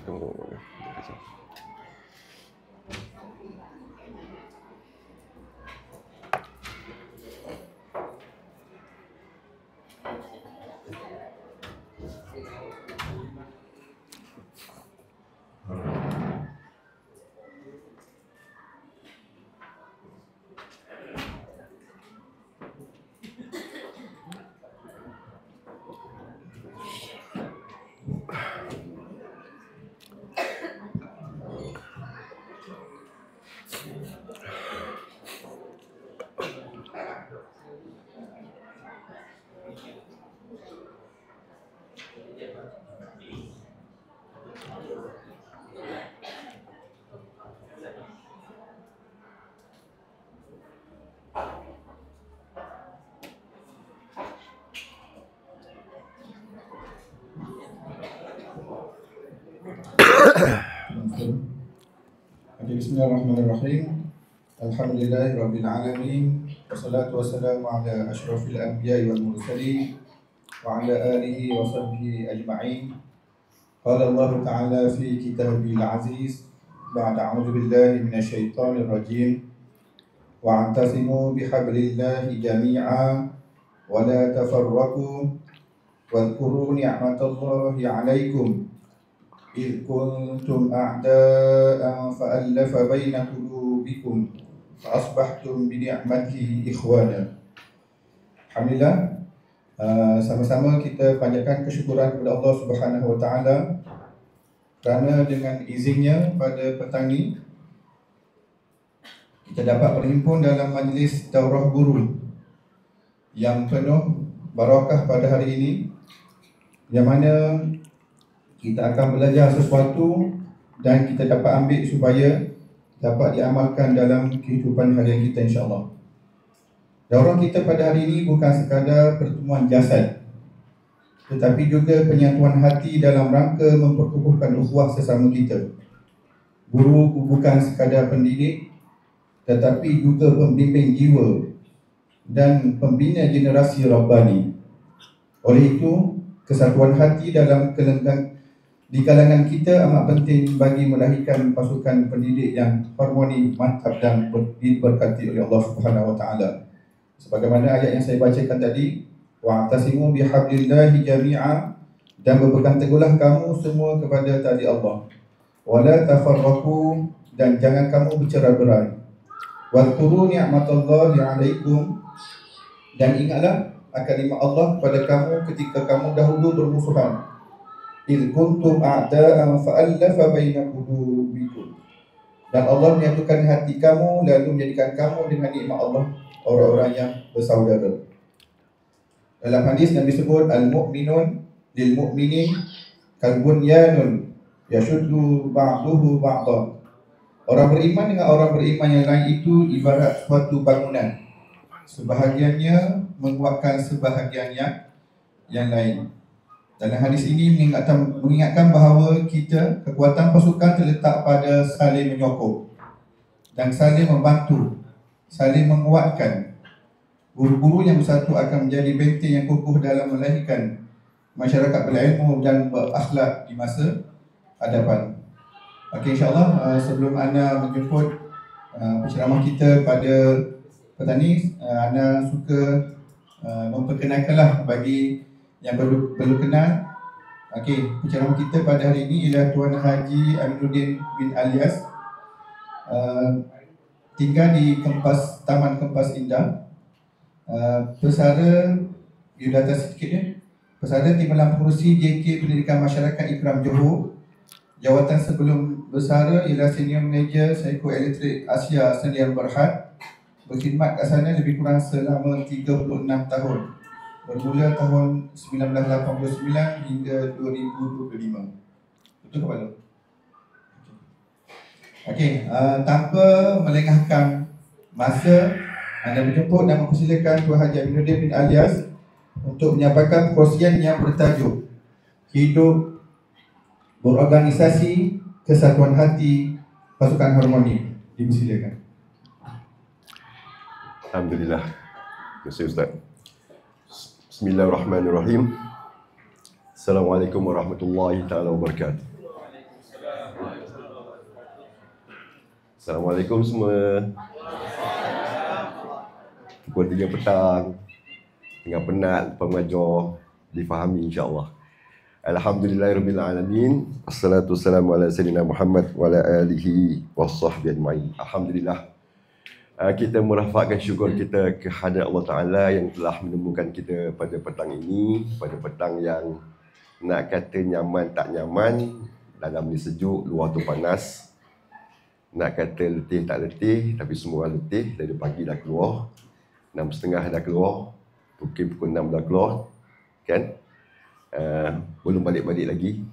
Tunggu. Bismillahirrahmanirrahim. Alhamdulillahirabbil alamin. Wassalatu wassalamu ala asyrafil anbiya'i wal mursalin wa ala alihi wa sahbihi ajma'in. Qala Allah Ta'ala fi kitabil aziz ba'da a'udzu billahi minasyaitonir rajim. Wa'tasimu bihablillahi jami'a wa la tafarraqu wadhkuru ni'matallahi 'alaikum إذ كنتم أعداء فألف بين قلوبكم فأصبحتم بنعمته إخوانا. Alhamdulillah, sama-sama kita panjatkan kesyukuran kepada Allah Subhanahu Wa Taala kerana dengan izinnya pada petang ini kita dapat berhimpun dalam majlis daurah guru yang penuh barakah pada hari ini, yang mana kita akan belajar sesuatu dan kita dapat ambil supaya dapat diamalkan dalam kehidupan harian kita, insya-Allah. Daurah kita pada hari ini bukan sekadar pertemuan jasad, tetapi juga penyatuan hati dalam rangka memperkukuhkan ukhuwah sesama kita. Guru bukan sekadar pendidik, tetapi juga pembimbing jiwa dan pembina generasi Rabbani. Oleh itu, kesatuan hati dalam di kalangan kita amat penting bagi melahirkan pasukan pendidik yang harmoni, mantap dan diberkati oleh Allah Subhanahu Wa Taala. Sebagaimana ayat yang saya bacakan tadi, wa'tasimu bihablillahi jami'a, dan berpegang teguhlah kamu semua kepada tali Allah. Wala tafarraqu, dan jangan kamu bercerai-berai. Wadhkuru ni'matallahi 'alaikum, dan ingatlah akan nikmat Allah kepada kamu ketika kamu dahulu bermusuhan. إِذْ كُنْتُمْ أَعْدَاءً فَأَلَّفَ بَيْنَ قُلُوبِكُمْ, dan Allah menyatukan hati kamu lalu menjadikan kamu dengan nikmat Allah orang-orang yang bersaudara. Dalam hadis Nabi sebut al-mu'minun lil mu'minin kal bunyanun yashuddu ba'duhu ba'dhan. Orang beriman dengan orang beriman yang lain itu ibarat suatu bangunan, sebahagiannya menguatkan sebahagian yang lain. Dalam hadis ini mengingatkan bahawa kekuatan pasukan terletak pada saling menyokong dan saling membantu, saling menguatkan. Guru-guru yang bersatu akan menjadi benteng yang kokoh dalam melahirkan masyarakat berilmu dan berakhlak di masa hadapan. Okey, insya-Allah sebelum Ana menjemput penceramah kita pada petang ini, Ana suka memperkenalkanlah bagi yang perlu kenal. Okey, penceramah kita pada hari ini ialah Tuan Haji Aminuddin bin Alias. Tinggal di Taman Kempas Indah. Pesara, you data sedikit ya. Pesara Timbalan Pengurusi JK Pendidikan Masyarakat Ikram Johor. Jawatan sebelum bersara ialah Senior Manager Psikoelektrik Asia Sdn Berhad. Berkhidmat kat sana lebih kurang selama 36 tahun. Bermula tahun 1989 hingga 2025. Betul ke Pak? Okey, tanpa melengahkan masa, anda menjemput dan mempersilakan Tuan Haji Aminuddin bin Alias untuk menyampaikan perkongsian yang bertajuk Hidup Berorganisasi Kesatuan Hati Pasukan Harmoni. Dipersilakan. Alhamdulillah. Terima kasih Ustaz. Bismillahirrahmanirrahim. Assalamualaikum warahmatullahi taala wabarakatuh. Assalamualaikum semua. Pukul 3 petang, tengah penat, lepas mengajar, difahami insya-Allah. Alhamdulillahirabbil Assalatu wassalamu ala sayyidina Muhammad wa ala alihi washabbihi ajmain. Alhamdulillah. Kita merafakkan syukur kita kehadrat Allah Ta'ala yang telah menemukan kita pada petang ini, pada petang yang nak kata nyaman tak nyaman, dalam ni sejuk, luar tu panas. Nak kata letih tak letih, tapi semua orang letih. Dari pagi dah keluar, 6.30 dah keluar, pukul 6 dah keluar, kan? Belum balik-balik lagi.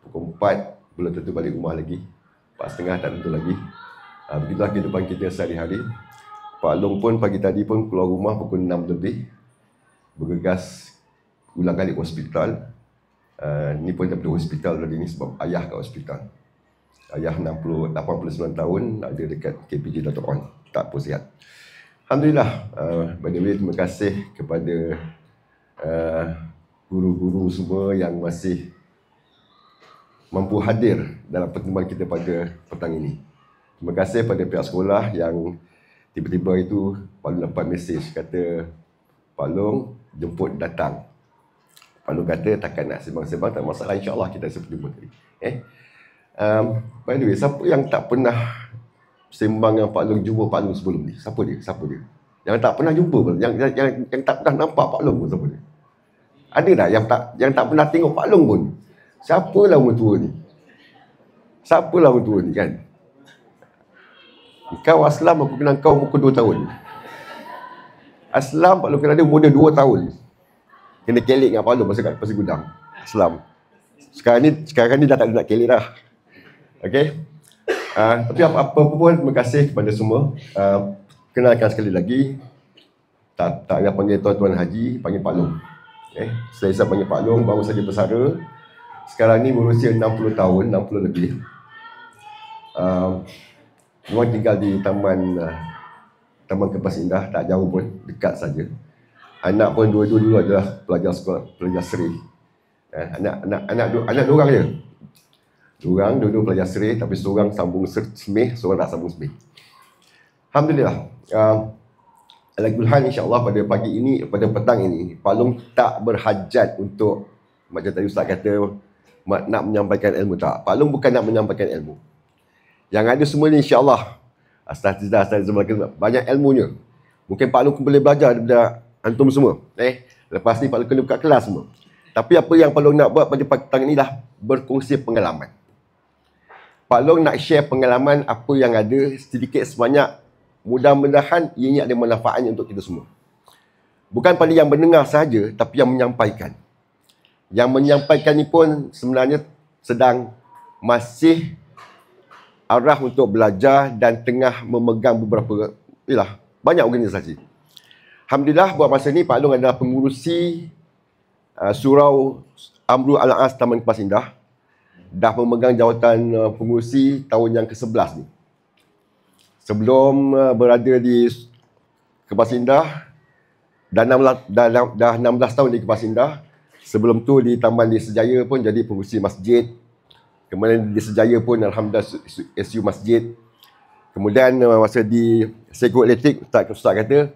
Pukul 4 belum tentu balik rumah lagi. 4.30 tak tentu lagi. Begitulah kehidupan kita sehari-hari. Pak Long pun pagi tadi pun keluar rumah pukul 6 lebih, bergegas ulang kali ke hospital. Ni pun daripada hospital tadi ni sebab ayah kat hospital. Ayah 89 tahun, ada dekat KPJ Dr. On, tak pun sihat. Alhamdulillah. By the way, terima kasih kepada guru-guru semua yang masih mampu hadir dalam pertemuan kita pada petang ini. Terima kasih pada pihak sekolah yang tiba-tiba itu Pak Long dapat mesej kata, Pak Long jemput datang. Pak Long kata takkan nak sembang-sembang, tak masalah, insya-Allah kita jumpa tadi. By the way, siapa yang tak pernah sembang dengan Pak Long, jumpa Pak Long sebelum ni? Siapa dia? Yang tak pernah jumpa pun, yang tak pernah nampak Pak Long pun, siapa dia? Ada tak yang tak pernah tengok Pak Long pun? Siapalah orang tua ni? Siapalah orang tua ni, kan? Kau Aslam, aku kenal kau umur 2 tahun. Aslam, Pak Long kenal dia umur 2 tahun. Kena kelik dengan Pak Long pasal gudang. Aslam. Sekarang ni dah tak ada nak kelik dah. Okey. Tapi apa-apa pun, terima kasih kepada semua. Kenalkan sekali lagi. Tak payah panggil Tuan Haji, panggil Pak Long. Saya panggil Pak Long, baru saja bersara. Sekarang ni berusia 60 tahun, 60 lebih. Memang tinggal di Taman Kepas Indah, tak jauh pun, dekat saja. Anak pun dua-dua adalah pelajar sekolah, pelajar seri. Anak dua orang je. Dua pelajar seri, tapi seorang sambung semih, seorang tak sambung semih. Alhamdulillah. Alhamdulillah, insya-Allah pada pagi ini, pada petang ini, Pak Long tak berhajat untuk, macam tadi Ustaz kata, nak menyampaikan ilmu. Tak. Pak Long bukan nak menyampaikan ilmu. Yang ada semua ni insya-Allah, Astagfirullah, banyak ilmunya. Mungkin Pak Long boleh belajar daripada antum semua. Lepas ni Pak Long kena buka kelas semua. Tapi apa yang Pak Long nak buat pada petang ni lah berkongsi pengalaman. Pak Long nak share pengalaman apa yang ada sedikit sebanyak. Mudah-mudahan ianya ada manfaatnya untuk kita semua. Bukan pada yang mendengar sahaja, tapi yang menyampaikan. Yang menyampaikan ni pun sebenarnya sedang masih arah untuk belajar dan tengah memegang beberapa banyak organisasi. Alhamdulillah, buat masa ni Pak Long adalah pengurusi Surau Amrul Al-As Taman Kepas Indah. Dah memegang jawatan pengurusi tahun yang ke-11 ni. Sebelum berada di Kepas Indah, dah 16 tahun di Kepas Indah. Sebelum tu di Taman di Sejaya pun jadi pengurusi masjid. Kemudian di Sejaya pun alhamdulillah SU masjid. Kemudian masa di Sego Elektrik, Ustaz kata,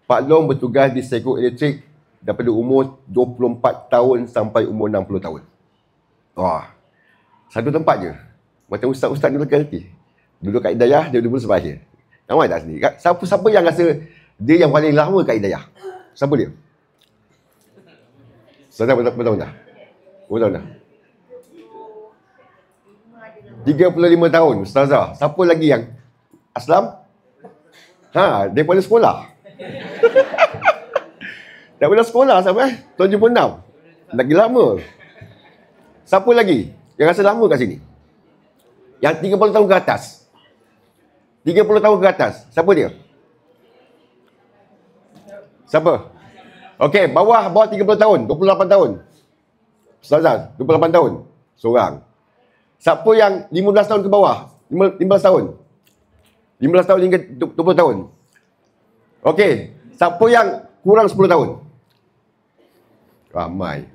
Pak Long bertugas di Sego Elektrik daripada umur 24 tahun sampai umur 60 tahun. Wah, satu tempat je. Macam ustaz-ustaz dulu kan nanti. Duduk kat Hidayah, dia dulu sebab akhir. Nampak tak sendiri? Siapa yang rasa dia yang paling lama kat Hidayah? Siapa dia? Ustaz berapa tahun dah? Berapa tahun dah? 35 tahun, Ustazah. Siapa lagi yang Aslam? Daripada sekolah. Daripada sekolah sampai tahun 76. Lagi lama. Siapa lagi yang rasa lama kat sini? Yang 30 tahun ke atas. 30 tahun ke atas. Siapa dia? Siapa? Okey, bawah 30 tahun, 28 tahun. Ustazah, 28 tahun. Seorang. Siapa yang 15 tahun ke bawah? 15 tahun. 15 tahun hingga 20 tahun. Okey, siapa yang kurang 10 tahun? Ramai.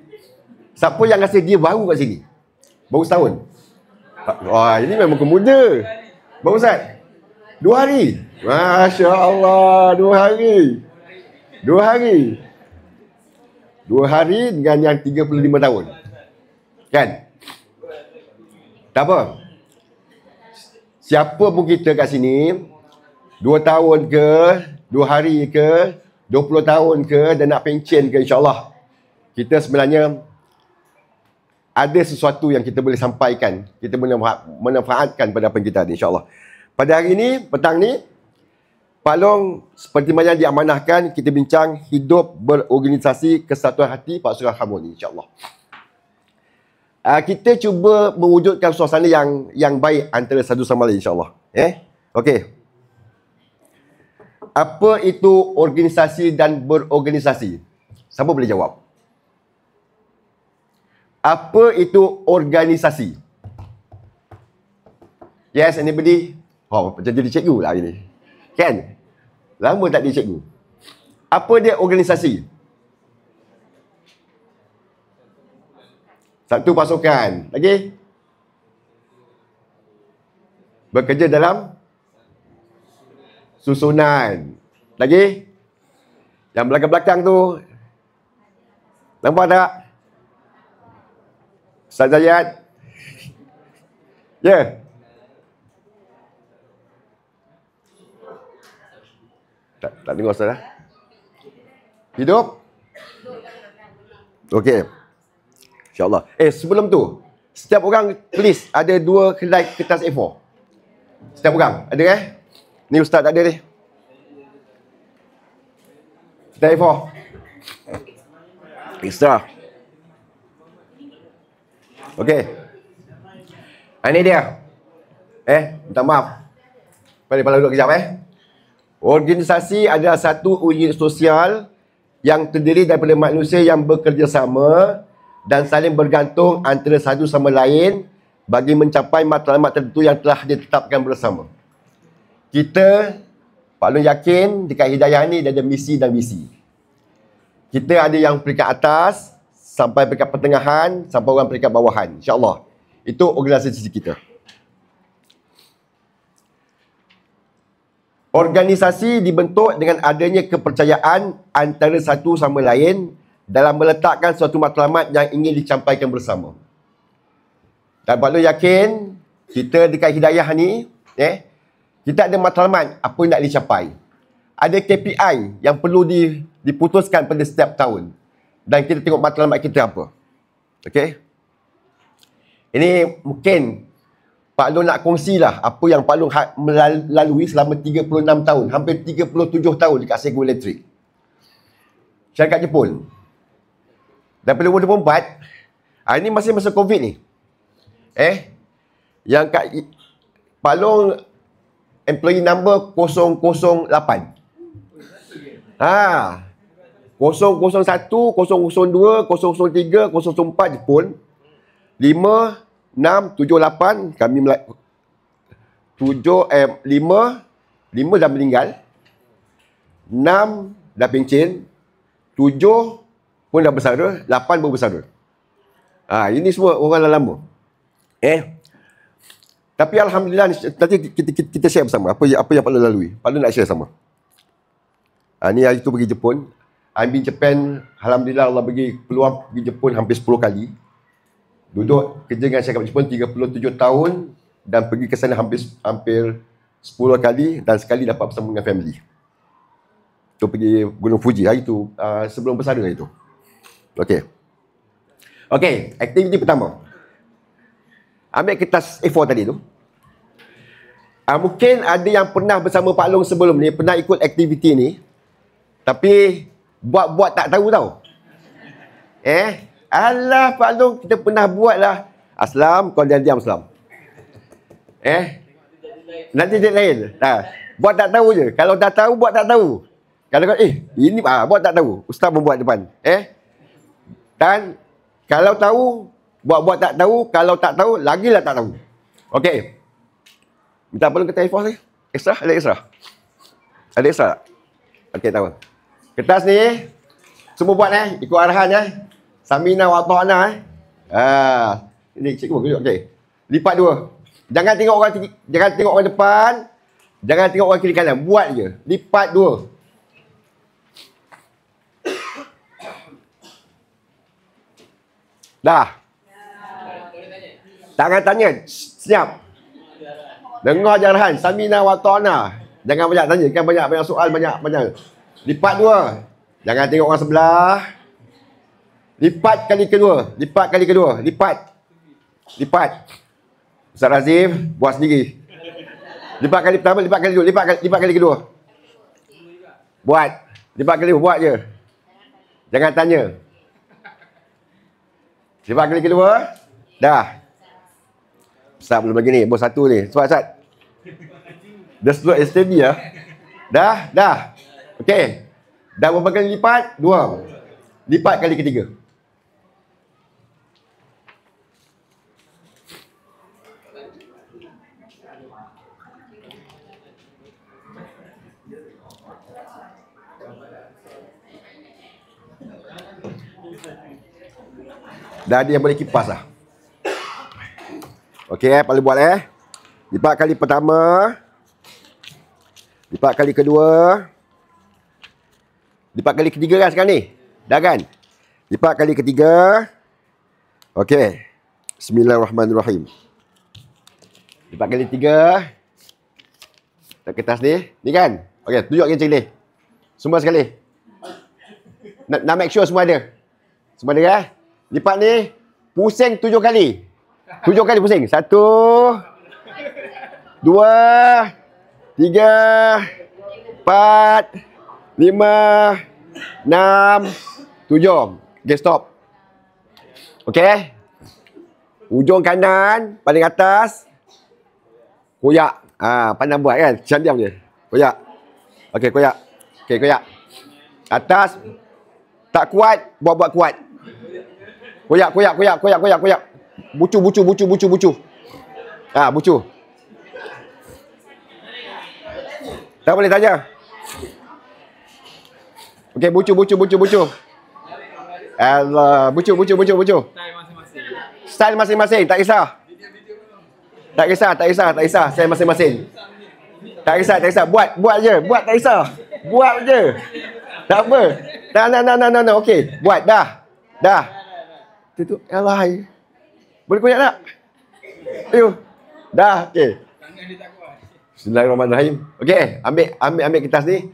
Siapa yang rasa dia baru kat sini? Baru setahun. Wah, ini memang kemuda. Baru Ustaz? 2 hari. Masya Allah, 2 hari. 2 hari. 2 hari dengan yang 35 tahun. Kan? Tak apa. Siapa pun kita kat sini, 2 tahun ke, 2 hari ke, 20 tahun ke, dan nak pencen ke, insyaAllah. Kita sebenarnya ada sesuatu yang kita boleh sampaikan. Kita boleh manfaatkan pada apa yang kita ada, insyaAllah. Pada hari ini, petang ni, Pak Long seperti mana diamanahkan, kita bincang hidup berorganisasi kesatuan hati Pak Surah Harmoni, insyaAllah. Kita cuba mewujudkan suasana yang baik antara satu sama lain, insyaAllah. Okey. Apa itu organisasi dan berorganisasi? Siapa boleh jawab? Apa itu organisasi? Yes, anybody? Oh, macam jadi cikgu lah hari ni. Kan? Lama tak jadi cikgu. Apa dia organisasi? Satu pasukan. Lagi? Bekerja dalam susunan. Lagi? Yang belakang-belakang tu. Nampak tak? Ustaz Zayat? Ya? Tak dengar Ustaz lah. Hidup? Okey. InsyaAllah. Sebelum tu, setiap orang please ada 2 helai kertas A4. Setiap orang. Ada Ni Ustaz tak ada ni. Kertas A4. Extra. Okey. Ini dia. Minta maaf. Pala duduk kejap Organisasi adalah satu unit sosial yang terdiri daripada manusia yang bekerjasama dan saling bergantung antara satu sama lain bagi mencapai matlamat tertentu yang telah ditetapkan bersama. Kita, Pak Long yakin dekat Hidayah ni dia ada misi dan visi. Kita ada yang peringkat atas sampai peringkat pertengahan sampai orang peringkat bawahan. InsyaAllah. Itu organisasi kita. Organisasi dibentuk dengan adanya kepercayaan antara satu sama lain dalam meletakkan suatu matlamat yang ingin dicampaikan bersama. Dan Pak Long yakin kita dekat Hidayah ni, kita ada matlamat apa yang nak dicapai. Ada KPI yang perlu diputuskan pada setiap tahun. Dan kita tengok matlamat kita apa. Okey? Ini mungkin Pak Long nak kongsilah apa yang Pak Long melalui selama 36 tahun, hampir 37 tahun dekat Sego Elektrik. Syarikat Jepun. Daripada 2024, ini masih masa COVID ni. Yang kat Pak Long employee number 008. 001, 002, 003, 004 Jepun. 5, 6, 7, 8 kami 5 dah meninggal. 6 dah pencen. 7 pun dah bersara. 8 baru bersara. Ini semua orang lama. Tapi alhamdulillah nanti kita share bersama apa yang Pak Long lalui. Pak Long nak share sama. Ni hari tu pergi Jepun. I'm in Japan. Alhamdulillah Allah bagi peluang pergi Jepun hampir 10 kali. Duduk kerja dengan syarikat Jepun 37 tahun dan pergi ke sana hampir 10 kali dan sekali dapat bersama dengan family. Tu pergi Gunung Fuji hari tu sebelum bersara hari tu. Okey, aktiviti pertama. Ambil kertas A4 tadi tu. Mungkin ada yang pernah bersama Pak Long sebelum ni, pernah ikut aktiviti ni. Tapi buat tak tahu tau. Alah Pak Long, kita pernah buat lah. Aslam, kau diam Aslam. Nanti dia lain. Buat tak tahu je. Kalau dah tahu, buat tak tahu. Kalau ini buat tak tahu. Ustaz membuat depan. Dan kalau tahu, buat tak tahu. Kalau tak tahu, lagilah tak tahu. Okey. Minta perlu kertas A4 ni? Extra? Ada extra? Ada extra tak? Okey, tahu. Kertas ni, semua buat ikut arahan Samina wa ta'na ini cikgu tunjuk. Okey. Lipat dua. Jangan tengok orang depan. Jangan tengok orang kiri kanan. Buat je. Lipat dua. Dah. Tangan tanya. Siap. Dengar arahan. Samina wa ta'na. Jangan banyak tanya. Kan banyak soal. Banyak. Lipat dua. Jangan tengok orang sebelah. Lipat kali kedua. Lipat. Ustaz Razif buat sendiri. Lipat kali pertama, lipat kali kedua, lipat kali kedua. Buat. Lipat kali kedua, buat je. Jangan tanya. Lipat kali kedua. Dah. Ustaz belum lagi ni, bos satu ni. Sebab Ustaz. Dah slow and steady lah. Dah. Okey. Dah berapa kali lipat? Dua. Lipat kali ketiga. Dah ada yang boleh kipas lah. Okey, paling buat lipat kali pertama. Lipat kali kedua. Lipat kali ketiga kan sekarang ni? Dah kan? Lipat kali ketiga. Okey. Bismillahirrahmanirrahim. Lipat kali tiga. Tak kertas ni. Ni kan? Okey, tunjuk macam ni. Semua sekali. Nak make sure semua ada. Semua ada Lipat ni. Pusing 7 kali. 7 kali pusing. 1 2 3 4 5 6 7. Okay, stop. Okay. Ujung kanan paling atas. Koyak. Pandang buat kan. Macam diam je. Koyak. Okay, koyak. Okay, koyak. Atas. Tak kuat, buat kuat. Koyak. Bucu. Bucu. Tak boleh tanya. Okey, bucu. Allah, bucu. Style masing-masing, tak kisah. Style masing-masing. Tak kisah. Buat je. Tak kisah. Buat je. Tak apa. No. Okey, buat dah. Itu Allah. Boleh koyak tak? Ayo. Dah, okey. Tangan dia tak kuat. Bismillahirrahmanirrahim. Okey, ambil kertas ni.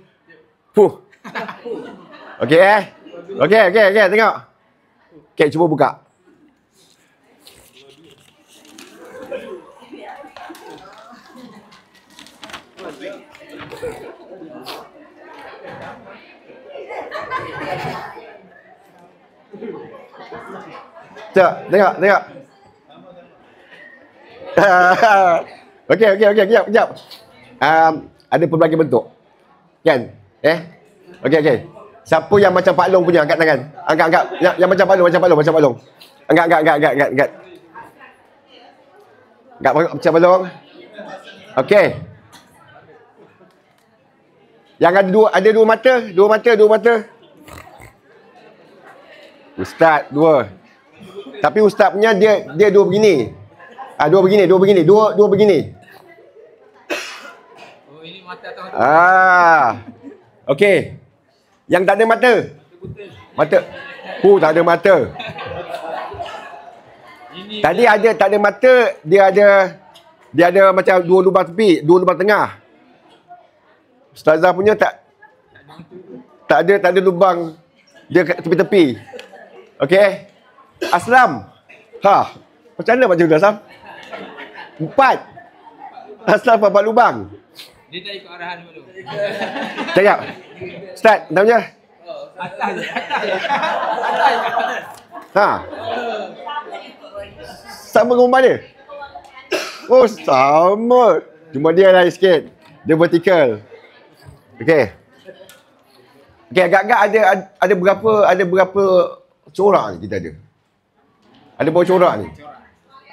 Okey. Okey, tengok. Okey, cuba buka. Tengok. Okey, kejap. Ada pelbagai bentuk. Kan? Okey. Siapa yang macam Pak Long punya angkat tangan. Angkat. Yang macam Pak Long. Angkat. Angkat macam Pak Long. Okey. Yang ada dua mata. Ustaz dua. Tapi ustaz punya dia dua begini. Dua begini. Oh, ini mata atau okey. Yang tak ada mata. Tak ada mata. Tadi ada tak ada mata, dia ada macam dua lubang tepi, dua lubang tengah. Ustazah punya tak ada lubang. Dia kat tepi-tepi. Okey. Aslam. Macam mana macam tu Aslam? 4. Aslam 4 lubang. Dia tak ikut arahan dulu. Cakap. Start. Namanya? Atas. Sama dengan rumah dia? Oh, sama. Cuma dia lain sikit. Dia vertikal. Okey. Okey, agak-agak ada berapa corak ni kita ada? Ada berapa corak ni?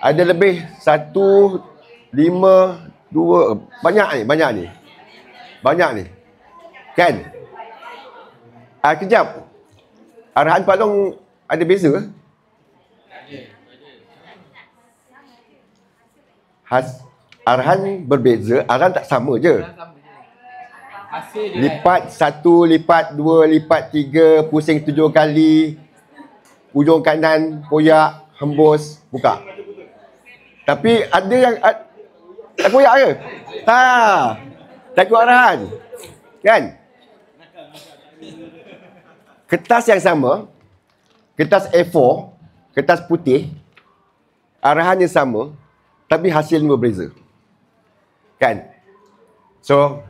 Ada lebih 1, 5, 2. Banyak ni. Banyak ni. Kan? Kejap. Arahan Pak Long ada beza ke? Arahan berbeza, arahan tak sama je. Hasil dia Lipat 1, lipat 2, lipat 3, pusing 7 kali. Ujung kanan, koyak, hembus, buka. Tapi ada yang tak koyak ke? Tak ikut arahan. Kan? Kertas yang sama, kertas A4, kertas putih, arahannya sama, tapi hasilnya berbeza. Kan? So,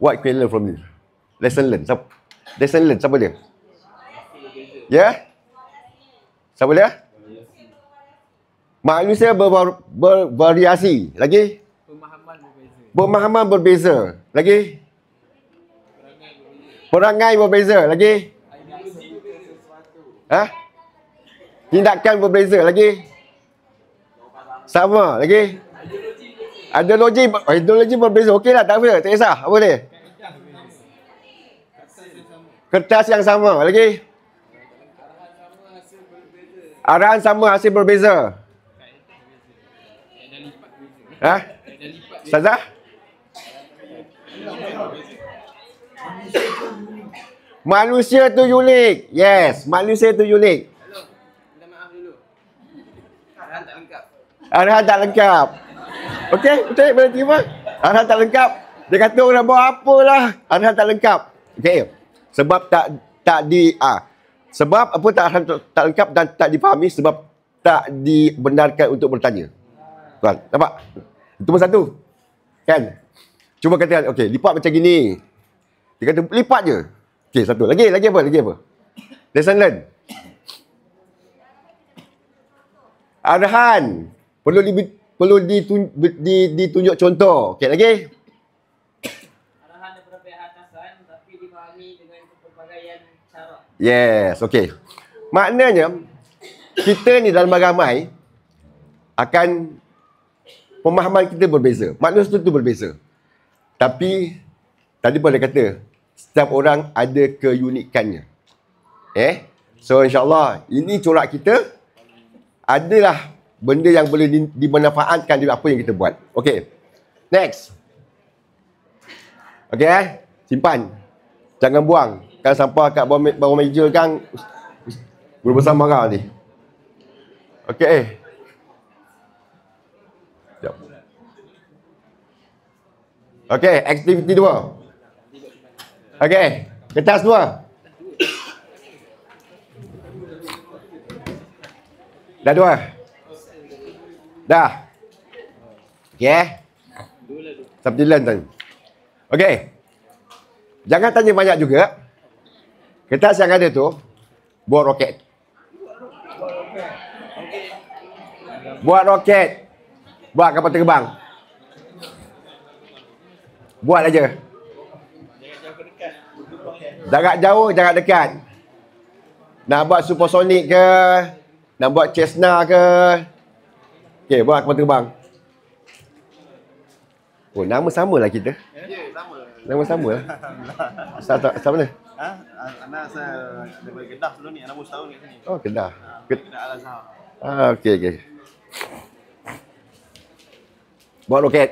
what can you learn from this? Lesson learn. Siapa dia? Ya? Siapa dia? Manusia bervariasi. Lagi? Pemahaman berbeza. Lagi? Perangai berbeza. Lagi? Tindakan berbeza. Lagi? Sama. Lagi? Ideologi berbeza. Okeylah, tak apa. Tak kisah. Apa dia? Kertas yang sama. Lagi? Arahan sama, hasil berbeza. Ustazah? Manusia tu unik. Yes, manusia tu unik. minta maaf dulu. Arahan tak lengkap. Arahan tak lengkap. Okey, betul, boleh terima. Arahan tak lengkap. Dia kata orang buat apalah. Arahan tak lengkap. Okey. Sebab sebab apa arahan tak lengkap dan tak difahami sebab tak dibenarkan untuk bertanya. Tuan, nampak? Itu pun satu. Kan? Cuma kata, okey, lipat macam gini. Dia kata, lipat je. Okey, satu. Lagi apa? Lesson learn. Arahan. Perlu ditunjuk contoh. Okey, lagi? Arahan daripada pihak atasan tapi difahami dengan pelbagaian cara. Yes, okey. Maknanya, kita ni dalam ramai akan pemahaman kita berbeza. Manusia itu berbeza. Tapi, tadi pun dia kata, setiap orang ada keunikannya. So, insyaAllah, ini corak kita adalah benda yang boleh dimanfaatkan dari apa yang kita buat. Okey. Next. Okey, simpan. Jangan buang. Kan sampah kat bawah meja kan berbesar marah ni. Okey. Sekejap. Okey, aktiviti 2. Okey, kertas 2. Dah 2. Dah. Okey. Seperti learn tadi. Okey. Jangan tanya banyak juga. Kertas yang ada tu, buat roket. Buat roket. Buat kapal terbang. Buat aja. Jarak jauh, jarak dekat. Nak buat supersonik ke? Nak buat Cessna ke? Okey, buat kapal terbang. Oh, nama sama lah kita. Ya, sama. Nama sama lah. Asal mana? Anak saya daripada Kedah dulu ni, anak baru setahun kat sini. Oh, Kedah. Kedah Al-Azhar. Okey. Buat roket.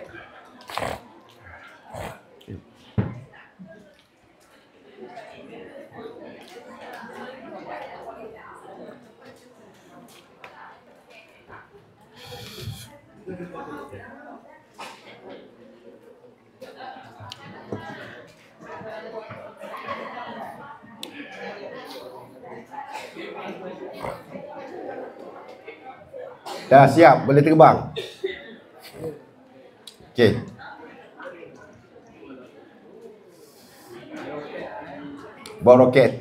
Dah siap, boleh terbang. Okey. Bawa roket.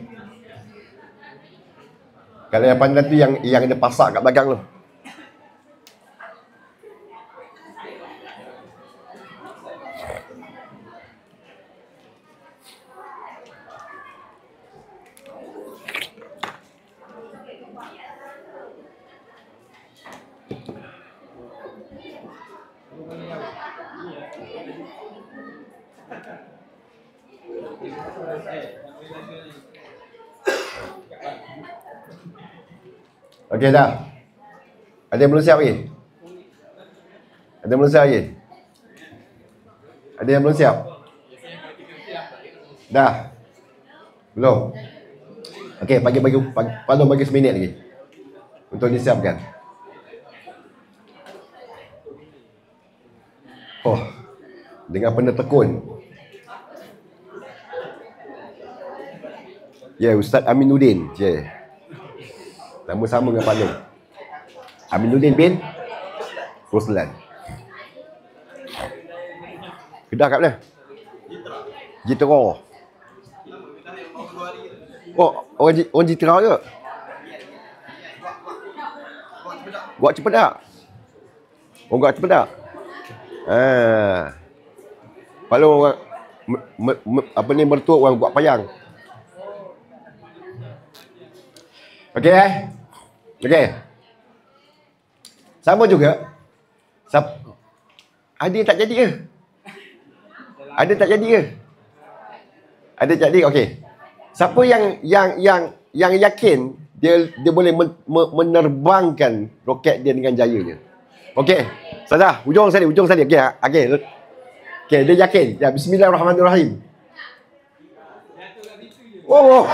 Kalau yang pandai tu yang ada pasak kat belakang tu. Okey dah. Ada yang belum siap lagi? Ada yang belum siap lagi? Ada yang belum siap? Dah? Belum? Okey, bagi seminit lagi untuk disiapkan. Oh, dengan penuh tekun. Ya, Ustaz Aminuddin. Je. Nama sama dengan Pak Long. Aminuddin bin Ruslan. Kedah kat mana? Jitera. Oh, orang Jitera ke? Buat Cepedak. Oh, buat Cepedak. Pak Long orang apa ni, mertua orang buat payang. Okey Okey. Sama juga. Ada yang tak jadi ke? Ada tak jadi ke? Ada jadi. Okey. Siapa yang yakin dia boleh menerbangkan roket dia dengan jayanya? Okey. Salah, ujung sekali. Okey. Okey, dia yakin. Ya, bismillahirrahmanirrahim. Oh.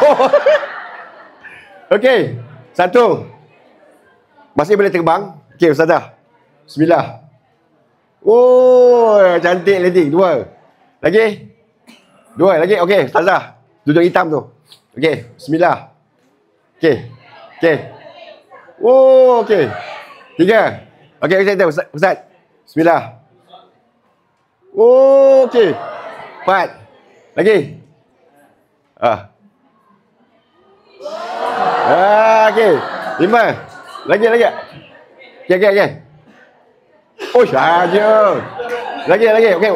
Okey. 1. Masih boleh terbang. Okey, Ustazah. Bismillah. Oh, cantik lagi. 2. Lagi. 2 lagi. Okey, Ustazah. Duduk hitam tu. Okey, bismillah. Okey. Oh, okey. 3. Okey, Ustaz. Bismillah. Oh, okey. 4. Lagi. Okey. 5. Lagi. Okey. Oh, saja. Lagi. Okey.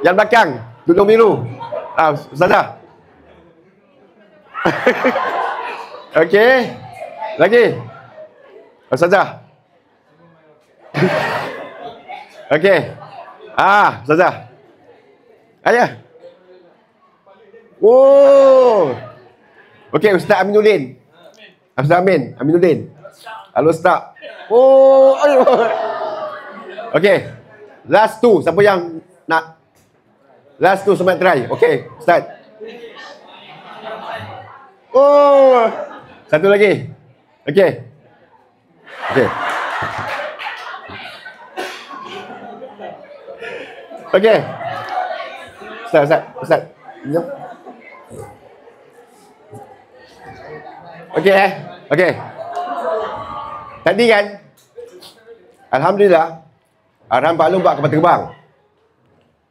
Yang belakang duduk biru. Ustazah. Okey. Lagi. Ustazah. Okey. Ustazah. Ayah. Oh. Okey, Ustaz Aminuddin. Aminuddin. Halo Ustaz. Oh. Okey. Last 2. Siapa yang nak? Last 2 sampai try. Okey, start. Oh. Satu lagi. Okey. Okey. Ustaz. Jom. Okey. Tadi kan, alhamdulillah, Arham Pak Long buat kapal terbang.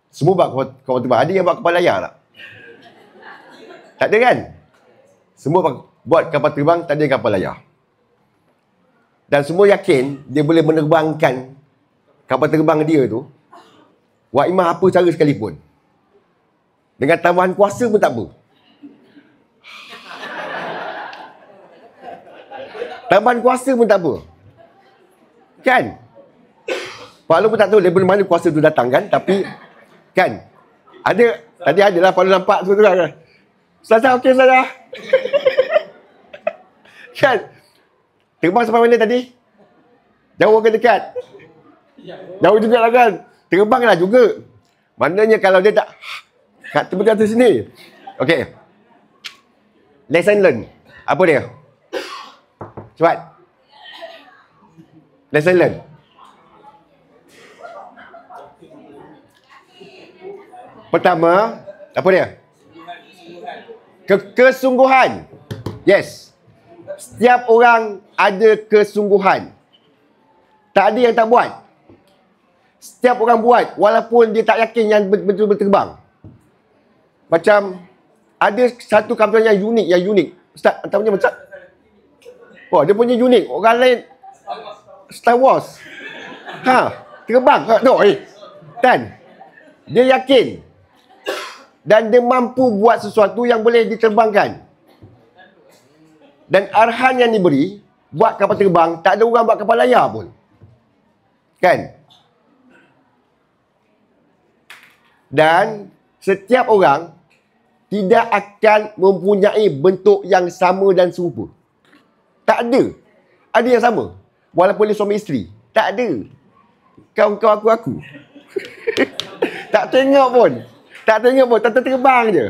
Semua buat kapal terbang. Ada yang buat kapal layar tak? Tak ada kan? Semua buat kapal terbang, tak ada kapal layar. Dan semua yakin dia boleh menerbangkan kapal terbang dia tu, buat imam apa cara sekalipun. Dengan tambahan kuasa pun tak apa. Tambahan kuasa pun tak apa. Kan? Pak Long pun tak tahu dari mana kuasa tu datang kan. Tapi kan, tadi adalah Pak Long nampak tu kan. Ustazah, okey Ustazah. Kan? Terbang sampai mana tadi? Jauh ke dekat? Jauh juga lah kan. Terbanglah juga. Maknanya kalau dia tak terbang atas sini. Okey. Lesson learn. Apa dia? Cepat. Lesson learn. Pertama, apa dia? Kesungguhan. Yes. Setiap orang ada kesungguhan. Tak ada yang tak buat. Setiap orang buat walaupun dia tak yakin yang betul-betul terbang. Macam ada satu kapal yang unik. Ustaz, tak punya macam. Oh, dia punya unik. Orang lain Star Wars. Terbang. Kan? Dia yakin. Dan dia mampu buat sesuatu yang boleh diterbangkan. Dan arahan yang diberi, buat kapal terbang, tak ada orang buat kapal layar pun. Kan? Dan setiap orang tidak akan mempunyai bentuk yang sama dan serupa. Tak ada. Ada yang sama. Walaupun dia suami isteri. Tak ada. Kau, aku. Tak tengok pun. Tak terbang je.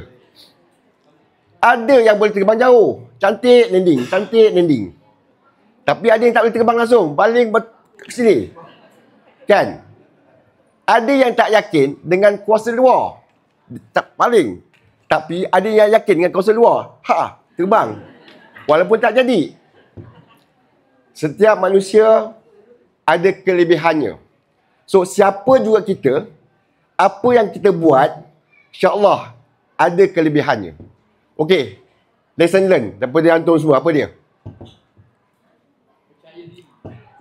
Ada yang boleh terbang jauh. Cantik landing. Tapi ada yang tak boleh terbang langsung. Baling ke sini. Kan? Ada yang tak yakin dengan kuasa luar. Tak baling. Tapi ada yang yakin dengan kuasa luar. Terbang. Walaupun tak jadi. Setiap manusia ada kelebihannya. So, siapa juga kita, apa yang kita buat, insya-Allah ada kelebihannya. Okey. Lesson learn daripada antum semua, apa dia?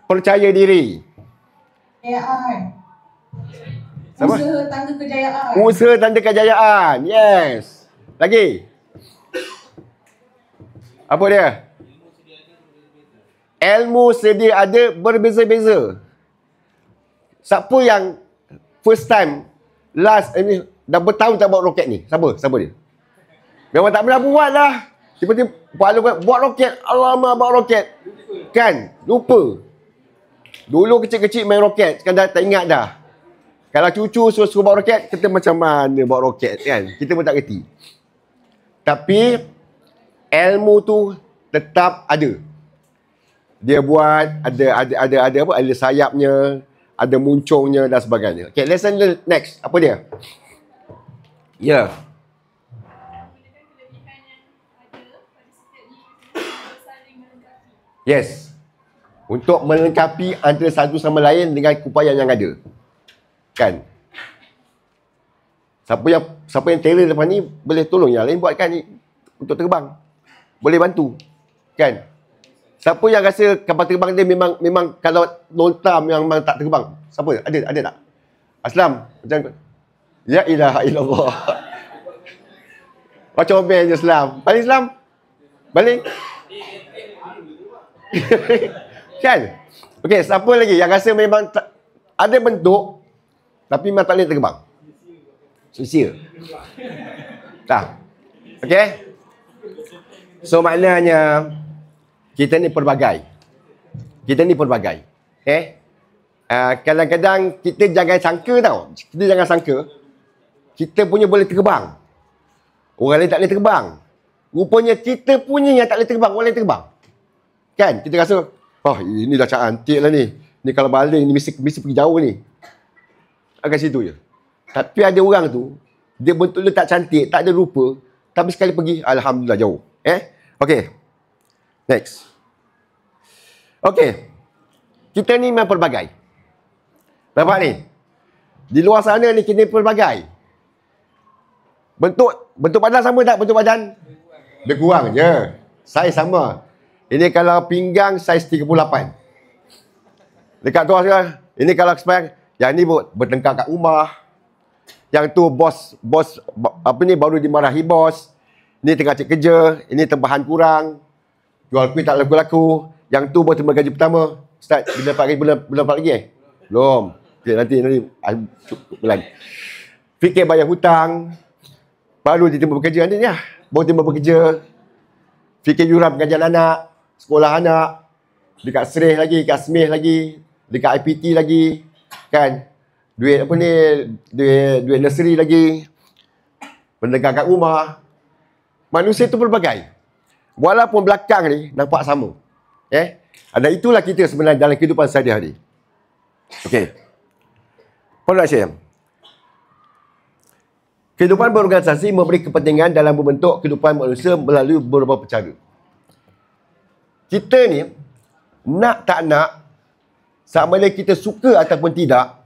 Percaya diri. Kejayaan. Sama? Usaha tanda kejayaan. Usaha tanda kejayaan. Yes. Lagi. Apa dia? Ilmu sedia ada berbeza-beza. Siapa yang first time, last, ini dah bertahun tak buat roket ni? Siapa dia? Memang tak pernah buat lah. Tiba-tiba buat roket. Alamak, buat roket. Kan? Lupa. Dulu kecil-kecil main roket. Sekarang dah tak ingat dah. Kalau cucu suruh buat roket, kita macam mana buat roket kan? Kita pun tak kerti. Tapi ilmu tu tetap ada. Dia buat ada apa? Ada sayapnya, ada muncungnya dan sebagainya. Okay, lesson next. Apa dia? Ya. Yes. Untuk melengkapi antara satu sama lain dengan upaya yang ada. Kan? Siapa yang tailor lepas ni boleh tolong yang lain buatkan ni untuk terbang. Boleh bantu. Kan? Siapa yang rasa kapal terbang dia memang kalau lontar memang tak terbang? Siapa? Ada tak? Aslam, macam ya ilaha illallah. Macam band je Islam. Balik Islam. Balik. Kan? Okey, siapa lagi yang rasa memang ada bentuk tapi memang tak boleh terbang? Sia-sia. Tak. Okey? So maknanya kita ni pelbagai. Okay? Kadang-kadang kita jangan sangka tau. Kita jangan sangka kita punya boleh terbang. Orang lain tak boleh terbang. Rupanya kita punya yang tak boleh terbang, orang lain terbang. Kan? Kita rasa, oh ini dah cantik lah ni. Ni kalau baling ni mesti pergi jauh ni. Agak situ je. Tapi ada orang tu, dia bentuk dia tak cantik, tak ada rupa. Tapi sekali pergi, alhamdulillah jauh. Okay. Next. Okay. Kita ni memang pelbagai. Nampak ni? Di luar sana ni kita pelbagai. Bentuk badan sama tak? Bentuk badan? Dia kurang je. Saiz sama. Ini kalau pinggang saiz 38. Dekat tu sekarang. Ini kalau sepanjang. Yang ni bertengkar kat rumah. Yang tu bos apa ni baru dimarahi bos. Ini tengah cek kerja. Ini tembahan kurang. Jual kuih tak laku-laku. Yang tu baru terima gaji pertama. Start bila dapat gaji belum dapat lagi Belum. Okay, nanti bulan. Fikir bayar hutang. Baru dia timbul bekerja nanti lah. Baru timbul bekerja. Fikir yuran pengajian anak. Sekolah anak. Dekat Serih lagi. Dekat Smith lagi. Dekat IPT lagi. Kan? Duit apa ni? Duit nursery lagi. Pendekat kat rumah. Manusia tu berbagai. Walaupun belakang ni nampak sama. Dan itulah kita sebenarnya dalam kehidupan sehari-hari. Okey. Production. Kehidupan berorganisasi memberi kepentingan dalam membentuk kehidupan manusia melalui beberapa cara. Kita ni nak tak nak, sama ada kita suka ataupun tidak,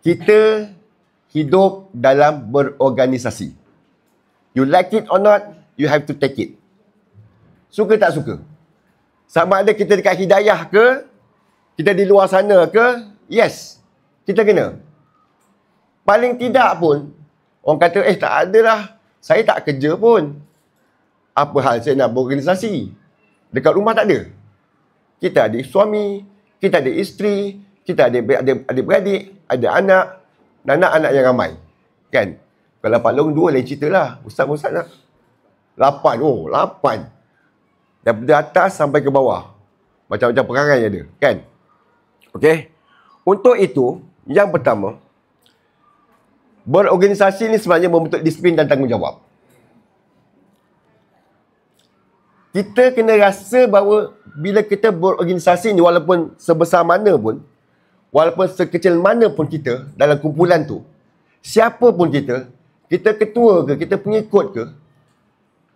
kita hidup dalam berorganisasi. You like it or not, you have to take it. Suka tak suka. Sama ada kita dekat hidayah ke, kita di luar sana ke, yes, kita kena. Paling tidak pun, orang kata, tak adalah, saya tak kerja pun. Apa hal saya nak berorganisasi? Dekat rumah tak ada. Kita ada suami, kita ada isteri, kita ada adik-beradik, ada anak yang ramai. Kan? Kalau Pak Long 2 lain cerita lah. Ustaz nak 8. Oh, 8. Daripada atas sampai ke bawah. Macam-macam perangai ada. Kan? Okey. Untuk itu, yang pertama, berorganisasi ni sebenarnya membentuk disiplin dan tanggungjawab. Kita kena rasa bahawa bila kita berorganisasi ni, walaupun sebesar mana pun, walaupun sekecil mana pun kita dalam kumpulan tu, siapa pun kita ketua ke, kita pengikut ke,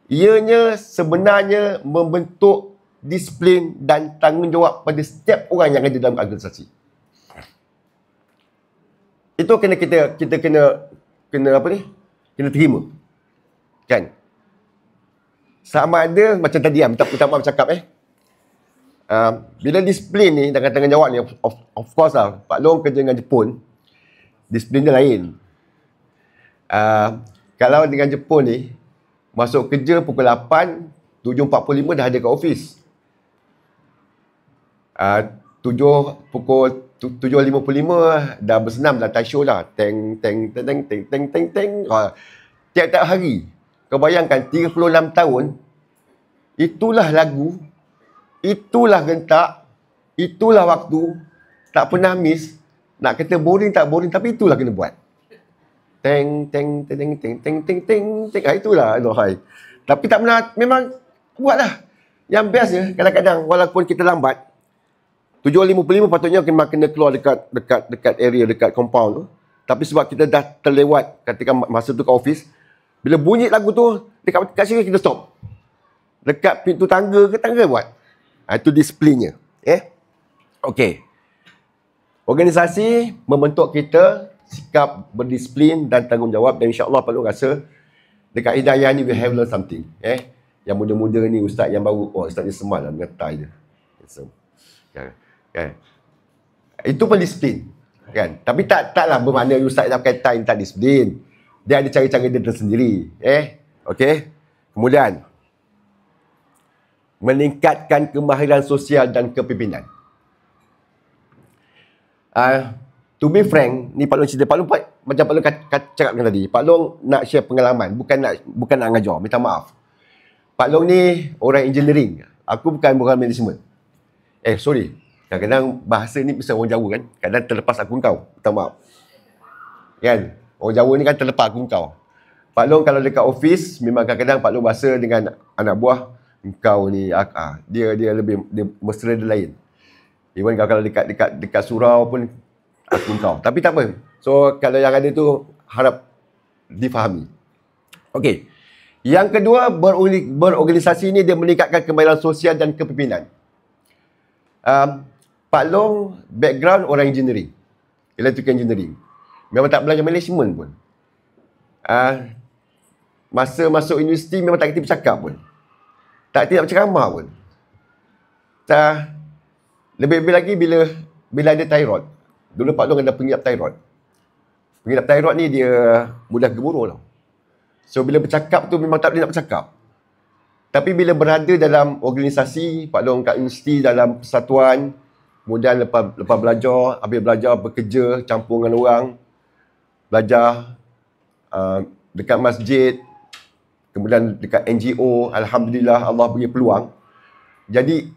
ianya sebenarnya membentuk disiplin dan tanggungjawab pada setiap orang yang ada dalam organisasi. Itu kena kita kena apa ni? Kena terima. Kan? Sama ada macam tadi minta maaf cakap bila disiplin ni dengan tanggungjawab ni, of course lah, Pak Long kerja dengan Jepun, disiplin dia lain. Kalau dengan Jepun ni, masuk kerja pukul 8, 7.45 dah ada kat office. Pukul 7.55 dah bersenam, dah tie show dah. Teng. Tiap-tiap hari. Kau bayangkan 36 tahun, itulah lagu, itulah rentak, itulah waktu, tak pernah miss. Nak kata boring tak boring, tapi itulah kena buat. Teng. Itulah aduhai. Tapi tak pernah, memang buatlah. Yang bestnya kadang-kadang walaupun kita lambat, 7.55 patutnya kena keluar dekat area, dekat compound tu. Tapi sebab kita dah terlewat ketika masa tu kat office, bila bunyi lagu tu dekat sini kita stop. Dekat pintu tangga buat. Itu disiplinnya. Okey. Organisasi membentuk kita sikap berdisiplin dan tanggungjawab, dan insya-Allah perlu rasa dekat Hidayah ni we have learned something. Yang muda-muda ni, ustaz yang baru, ustaz ni smart lah dengan tie dia. Kan? Itu pun disiplin. Kan? Tapi taklah bermakna ustaz dah pakai tie tak disiplin. Dia ada cara-cara dia tersendiri. Okey. Kemudian meningkatkan kemahiran sosial dan kepimpinan. To be frank, ni Pak Long cerita. Macam Pak Long cakapkan tadi, Pak Long nak share pengalaman, bukan nak ngajar, minta maaf. Pak Long ni orang engineering. Aku bukan orang management. Sorry. Kadang-kadang bahasa ni bisa orang Jawa kan. Kadang terlepas aku kau. Minta maaf. Kan? Orang Jawa ni kan terlepas aku kau. Pak Long kalau dekat office, memang kadang-kadang Pak Long bahasa dengan anak buah, engkau ni, dia lebih, dia mesra dia lain. Even kalau dekat surau pun, aku kau. Tapi tak apa. So, kalau yang ada tu, harap difahami. Okey. Yang kedua, berorganisasi ni dia meningkatkan kemahiran sosial dan kepimpinan. Pak Long background orang engineering, electrical engineering. Memang tak belajar management pun. Masa masuk universiti memang tak kerti bercakap pun. Tak kerti nak berceramah pun. Lebih-lebih lagi bila ada thyroid. Dulu Pak Long ada pengidap thyroid. Pengidap thyroid ni dia mudah gemuruh tau. So bila bercakap tu memang tak boleh nak bercakap. Tapi bila berada dalam organisasi, Pak Long kat universiti dalam persatuan, kemudian lepas belajar, habis belajar bekerja, campur dengan orang, belajar dekat masjid, kemudian dekat NGO, Alhamdulillah Allah beri peluang. Jadi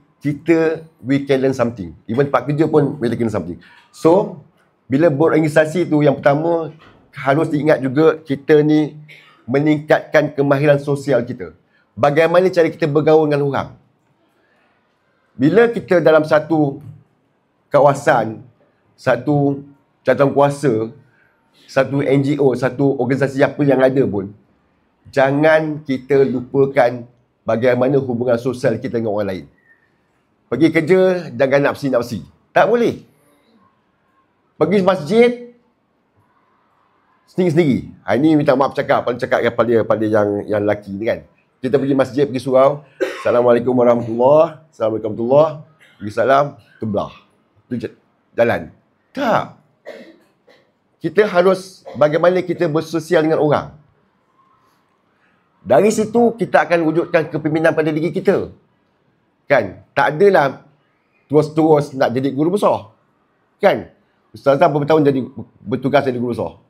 we can learn something. Even tempat kerja pun we can learn something. So, bila berorganisasi tu, yang pertama harus diingat juga kita ni meningkatkan kemahiran sosial kita. Bagaimana cara kita bergaul dengan orang. Bila kita dalam satu kawasan, satu jawatan kuasa, satu NGO, satu organisasi apa yang ada pun, jangan kita lupakan bagaimana hubungan sosial kita dengan orang lain. Pergi kerja, jangan nafsi-nafsi. Tak boleh. Pergi masjid, sendiri-sendiri. Ini minta maaf cakap pada yang lelaki ni kan. Kita pergi masjid, pergi surau, Assalamualaikum warahmatullahi, Assalamualaikum warahmatullahi, pergi salam, kebelah. Jalan. Tak. Kita harus bagaimana kita bersosial dengan orang. Dari situ kita akan wujudkan kepimpinan pada diri kita. Kan? Tak adalah terus-terus nak jadi guru besar. Kan? Ustazah berapa tahun jadi bertugas jadi guru besar?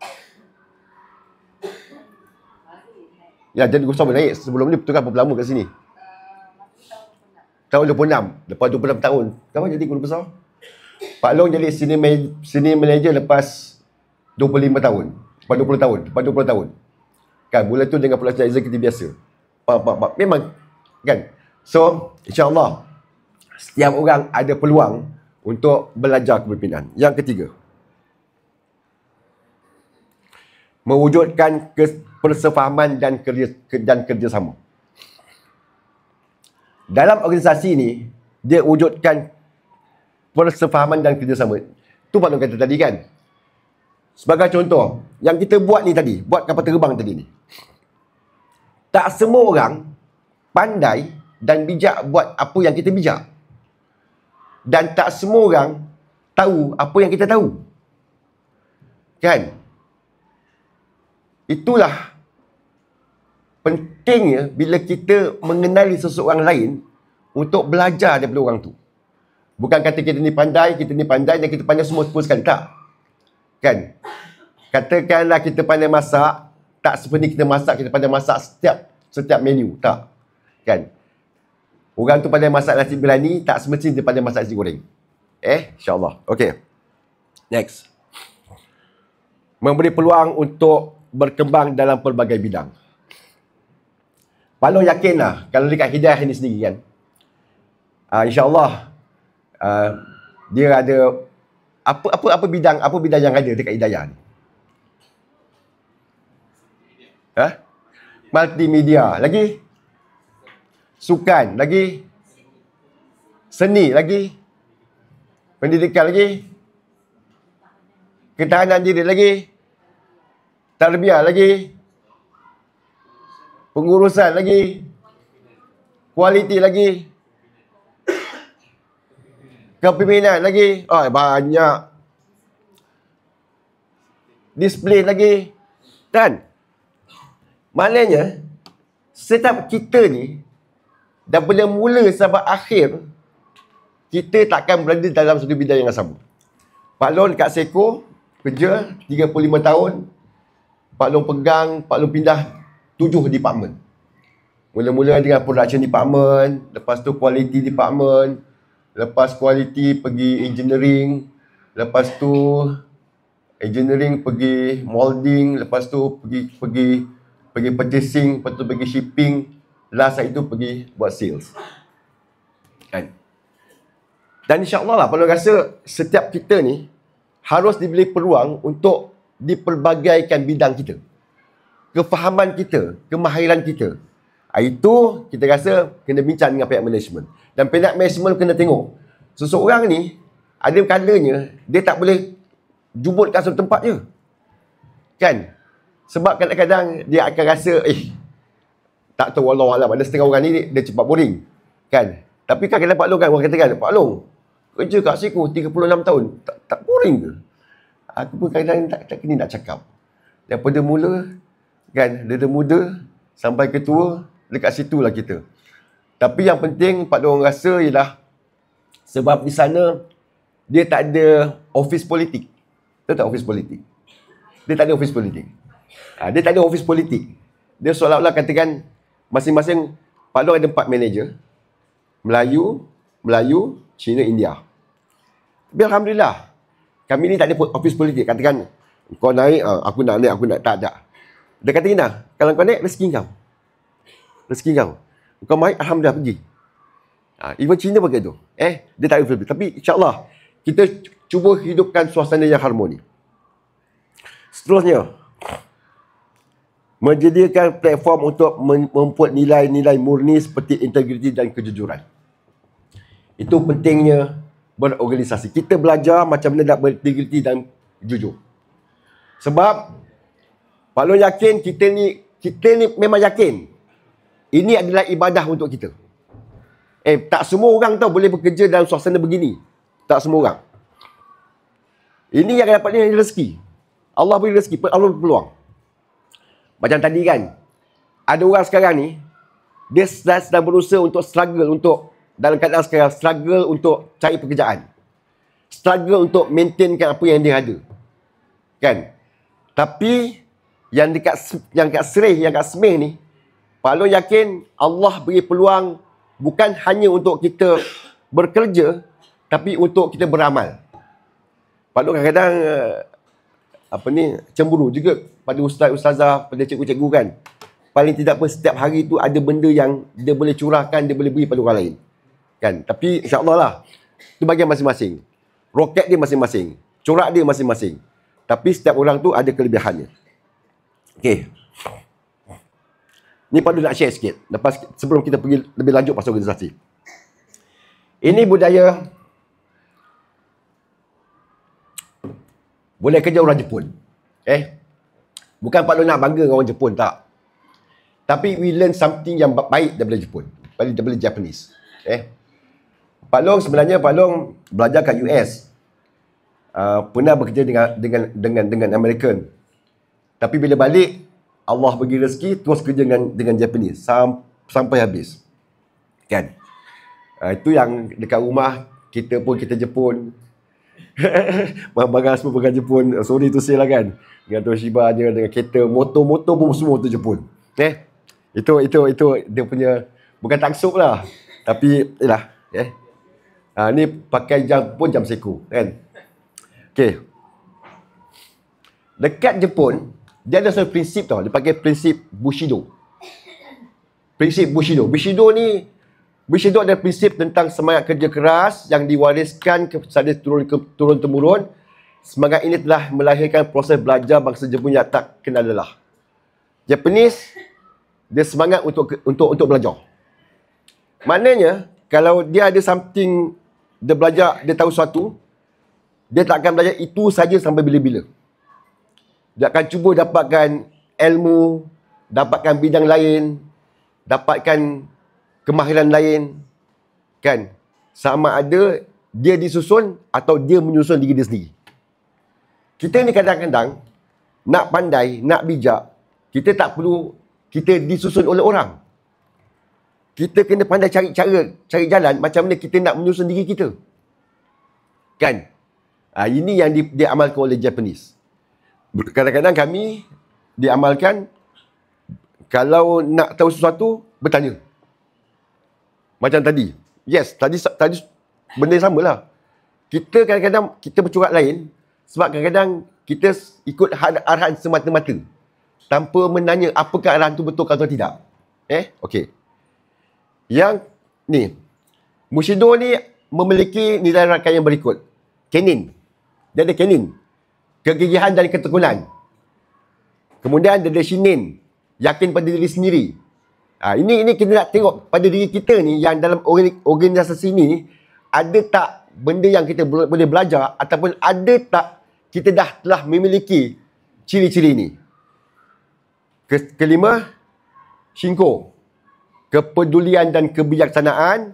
Ya, jadi besar boleh naik. Sebelum ni betul kan berapa lama kat sini? Tahun 26. Lepas 26 tahun. Kenapa jadi guru besar? Pak Long jadi senior manager lepas 25 tahun. Lepas 20 tahun. Lepas 20 tahun. Kan, bulan tu dengan pelajaran eksekutif biasa. Memang. Kan? So, insyaAllah, setiap orang ada peluang untuk belajar kepimpinan. Yang ketiga, mewujudkan persefahaman dan kerjasama. Dalam organisasi ni, dia wujudkan persefahaman dan kerjasama. Tu Pak Long kata tadi kan. Sebagai contoh, yang kita buat ni tadi, buat kapal terbang tadi ni. Tak semua orang pandai dan bijak buat apa yang kita bijak. Dan tak semua orang tahu apa yang kita tahu. Kan? Itulah pentingnya bila kita mengenali seseorang lain untuk belajar daripada orang tu. Bukan kata kita ni pandai dan kita pandai semua sekali. Tak. Kan? Katakanlah kita pandai masak, tak sepenuhnya kita pandai masak setiap menu. Tak. Kan? Orang tu pandai masak nasi biryani, tak semestinya dia pandai masak nasi goreng. InsyaAllah. Okay. Next. Memberi peluang untuk berkembang dalam pelbagai bidang. Pak Long yakinlah, kalau dekat Hidayah ini sendiri kan, InsyaAllah, dia ada apa bidang yang ada dekat Hidayah ni? Multimedia, lagi sukan, lagi seni, lagi pendidikan, lagi ketahanan diri, lagi tarbiyah, lagi pengurusan, lagi kualiti, lagi kepimpinan, lagi banyak disiplin, lagi kan. Maknanya setiap kita ni daripada mula sampai akhir kita takkan berada dalam satu bidang yang sama. Pak Long dekat Seko kerja 35 tahun. Pak Long pindah 7 department. Mula-mula dengan production department, lepas tu quality department, lepas quality pergi engineering, lepas tu engineering pergi molding, lepas tu pergi purchasing, lepas tu pergi shipping, last itu pergi buat sales. Kan? Dan insyaAllah lah, Pak Long rasa setiap kita ni harus diberi peluang untuk dipelbagaikan bidang kita. Kefahaman kita, kemahiran kita. Itu kita rasa kena bincang dengan pihak management. Dan pihak management kena tengok. Seseorang ni, ada kalanya, dia tak boleh jumut kat satu tempat je. Kan? Sebab kadang-kadang dia akan rasa, tak tahu wallahualam, ada setengah orang ni dia cepat boring. Kan? Tapi kadang-kadang Pak Long kan, orang kata kan, Pak Long, kerja kat Seko 36 tahun, tak boring ke? Aku pun kadang-kadang tak kena nak cakap. Daripada mula, kan, dari muda sampai ke tua, dekat situlah kita. Tapi yang penting Pak Long rasa ialah sebab di sana dia tak ada office politik. Tahu tak office politik? Dia tak ada office politik. Dia tak ada office politik. Dia seolah-olah katakan masing-masing Pak Long ada 4 manager. Melayu, Cina, India. Tapi alhamdulillah, kami ni tak ada office politik. Katakan kau naik, aku nak naik, aku nak tak ada. Dia kata gini, kalau kau naik, rezeki kau. Rezeki kau. Kau naik, alhamdulillah pergi. Even Cina pun begitu. Dia tak ada office politik. Tapi insyaAllah, kita cuba hidupkan suasana yang harmoni. Seterusnya, menyediakan platform untuk membuat nilai-nilai murni seperti integriti dan kejujuran. Itu pentingnya berorganisasi. Kita belajar macam mana nak berintegriti dan jujur. Sebab Pak Long yakin kita ni memang yakin ini adalah ibadah untuk kita. Tak semua orang tahu boleh bekerja dalam suasana begini. Tak semua orang. Ini yang dapat ni rezeki. Allah beri rezeki, Allah beri peluang. Macam tadi kan, ada orang sekarang ni, dia sedang berusaha untuk struggle untuk, dalam keadaan sekarang, struggle untuk cari pekerjaan. Struggle untuk maintainkan apa yang dia ada. Kan? Tapi, yang kat Sereh, yang kat Semeh ni, Pak Long yakin Allah beri peluang bukan hanya untuk kita bekerja, tapi untuk kita beramal. Pak Long kadang-kadang cemburu juga pada ustaz-ustazah, pada cikgu-cikgu kan. Paling tidak pun setiap hari tu ada benda yang dia boleh curahkan, dia boleh beri pada orang lain. Kan? Tapi insya-Allah lah, itu bagian masing-masing. Roket dia masing-masing, corak dia masing-masing. Tapi setiap orang tu ada kelebihannya. Okey. Ni Pak Long nak share sikit lepas sebelum kita pergi lebih lanjut pasal organisasi. Ini budaya boleh kerja orang Jepun. Bukan Pak Long nak bangga dengan orang Jepun, tak. Tapi we learn something yang baik daripada Jepun, daripada Japanese. Pak Long sebenarnya belajar kat US. Pernah bekerja dengan American. Tapi bila balik, Allah bagi rezeki terus kerja dengan Japanese sampai habis. Kan? Itu yang dekat rumah kita Jepun. Barang semua bukan Jepun. Sorry tu say lah kan. Dengan Toshiba je, dengan kereta, motor pun semua motor Jepun. Itu dia punya, bukan taksub lah. Tapi yalah, ni pakai jam pun jam seko kan. Okey. Dekat Jepun, dia ada satu prinsip tau. Dia pakai prinsip Bushido. Prinsip Bushido. Bushido adalah prinsip tentang semangat kerja keras yang diwariskan kepada turun-temurun. Semangat ini telah melahirkan proses belajar bangsa Jepun yang tak kenal lelah. Japanese, dia semangat untuk belajar. Maknanya, kalau dia ada something, dia belajar, dia tahu sesuatu, dia tak akan belajar itu saja sampai bila-bila. Dia akan cuba dapatkan ilmu, dapatkan bidang lain, dapatkan kemahiran lain, kan? Sama ada dia disusun atau dia menyusun diri dia sendiri. Kita ni kadang-kadang nak pandai, nak bijak, kita tak perlu kita disusun oleh orang. Kita kena pandai cari jalan macam mana kita nak menyusun diri kita. Kan? Ini yang diamalkan oleh Japanese. Kadang-kadang kami diamalkan, kalau nak tahu sesuatu, bertanya. Macam tadi. Yes, tadi benda yang sama lah. Kita kadang-kadang kita bercorak lain sebab kadang-kadang kita ikut arahan semata-mata tanpa menanya apakah arahan tu betul atau tidak. Okey. Yang ni, Bushido ni memiliki nilai rangkaian berikut. Kenin. Dia ada kenin. Kegigihan dan ketekunan. Kemudian dia ada shinin. Yakin pada diri sendiri. Ini kita nak tengok pada diri kita ni, yang dalam organisasi ni, ada tak benda yang kita boleh belajar, ataupun ada tak kita telah memiliki ciri-ciri ni. Kelima, Shinko. Kepedulian dan kebijaksanaan.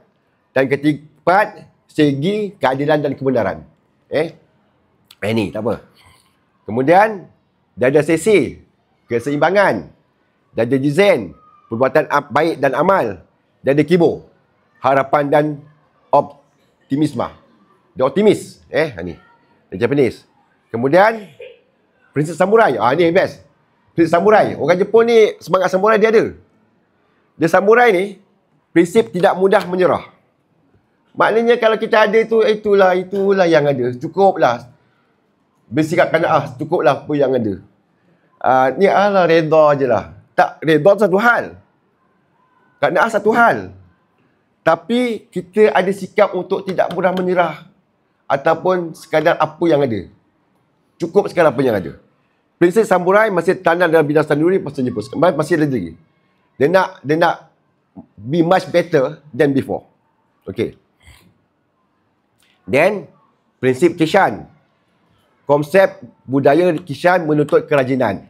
Dan keempat, segi, keadilan dan kebenaran. Ni tak apa. Kemudian, dia ada sesi, keseimbangan. Dia ada jizen, perbuatan baik dan amal. Dia ada kibo, harapan dan optimisme. Dia optimis. Ni. Dia Japanese. Kemudian, prinsip samurai. Ni best. Prinsip samurai. Orang Jepun ni, semangat samurai dia ada. Dia samurai ni, prinsip tidak mudah menyerah. Maknanya kalau kita ada itulah yang ada. Cukuplah. Bersikap qanaah, cukuplah apa yang ada. Ni reda je lah. Tak, reda satu hal. Qanaah satu hal. Tapi kita ada sikap untuk tidak mudah menyerah. Ataupun sekadar apa yang ada. Cukup sekadar apa yang ada. Prinsip samurai masih tanam dalam bidang sanduri pasal Jepun. Masih ada lagi. Dia nak be much better than before. Okay. Then, prinsip Kishan. Konsep budaya Kishan menuntut kerajinan.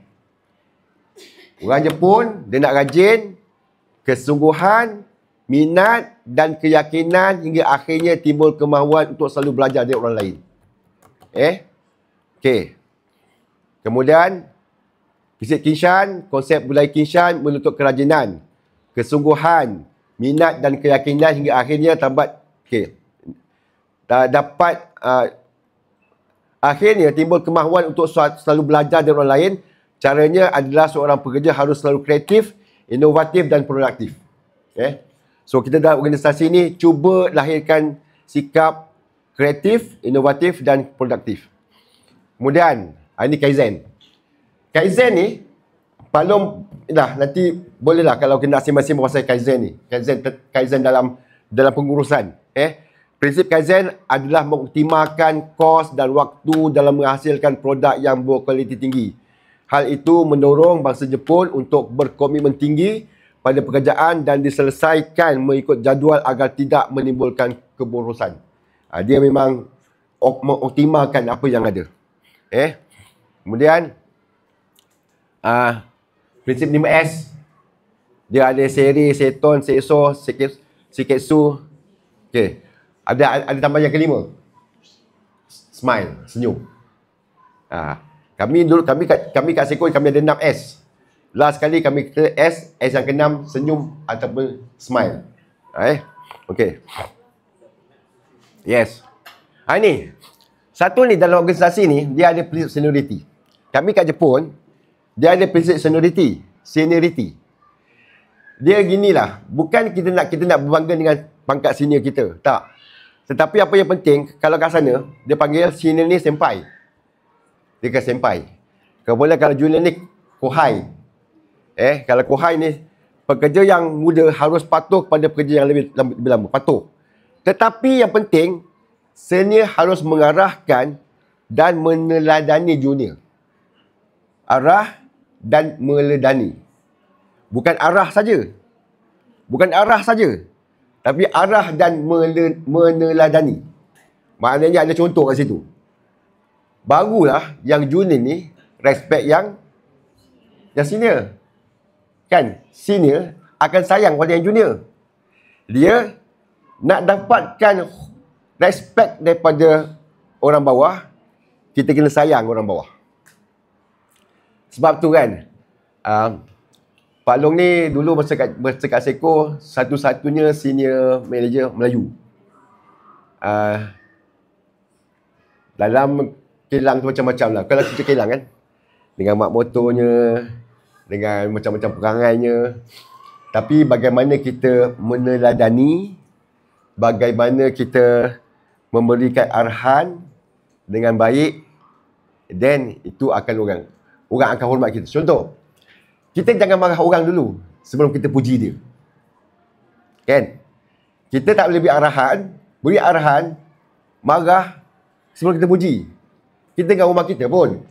Orang Jepun, dia nak rajin, kesungguhan, minat dan keyakinan hingga akhirnya timbul kemahuan untuk selalu belajar dari orang lain. Okey. Kemudian, prinsip Kishan, konsep budaya Kishan menuntut kerajinan, kesungguhan, minat dan keyakinan hingga akhirnya dapat akhirnya timbul kemahuan untuk selalu belajar dari orang lain. Caranya adalah seorang pekerja harus selalu kreatif, inovatif dan produktif. So kita dalam organisasi ni cuba lahirkan sikap kreatif, inovatif dan produktif. Kemudian, ini Kaizen. Kaizen ni, Pak nanti bolehlah kalau kena masing-masing pasal Kaizen ni. Kaizen dalam pengurusan. Prinsip Kaizen adalah mengoptimalkan kos dan waktu dalam menghasilkan produk yang berkualiti tinggi. Hal itu mendorong bangsa Jepun untuk berkomitmen tinggi pada pekerjaan dan diselesaikan mengikut jadual agar tidak menimbulkan keborosan. Dia memang mengoptimalkan apa yang ada. Kemudian prinsip 5S. Dia ada seri, seton, seiso, siketsu. Okey. Ada tambahan yang kelima. Smile, senyum. Kami kat Seko kami ada 6S. Last kali kami kata S yang ke-6 senyum ataupun smile. Okey. Yes. Ini. Satu ni dalam organisasi ni dia ada prinsip seniority. Kami kat Jepun dia ada prinsip seniority. Dia ginilah, bukan kita nak berbangga dengan pangkat senior kita. Tak. Tetapi apa yang penting, kalau kat sana dia panggil senior ni senpai. Dia kata senpai. Kemudian kalau junior ni kohai. Kalau kohai ni pekerja yang muda harus patuh pada pekerja yang lebih lama, patuh. Tetapi yang penting senior harus mengarahkan dan meneladani junior. Arah dan meledani. Bukan arah saja. Tapi arah dan meneladani. Maknanya ada contoh kat situ. Barulah yang junior ni respect yang senior. Kan? Senior akan sayang pada yang junior. Dia nak dapatkan respect daripada orang bawah, kita kena sayang orang bawah. Sebab tu kan, Pak Long ni dulu masa kat Seko, satu-satunya senior manager Melayu. Dalam kilang tu macam-macam lah. Kalau kita kilang kan, dengan mak motornya, dengan macam-macam perangainya. Tapi bagaimana kita meneladani, bagaimana kita memberikan arahan dengan baik, then itu akan orang akan hormat kita. Contoh, kita jangan marah orang dulu sebelum kita puji dia. Kan? Kita tak boleh beri arahan, marah sebelum kita puji. Kita dengan rumah kita pun.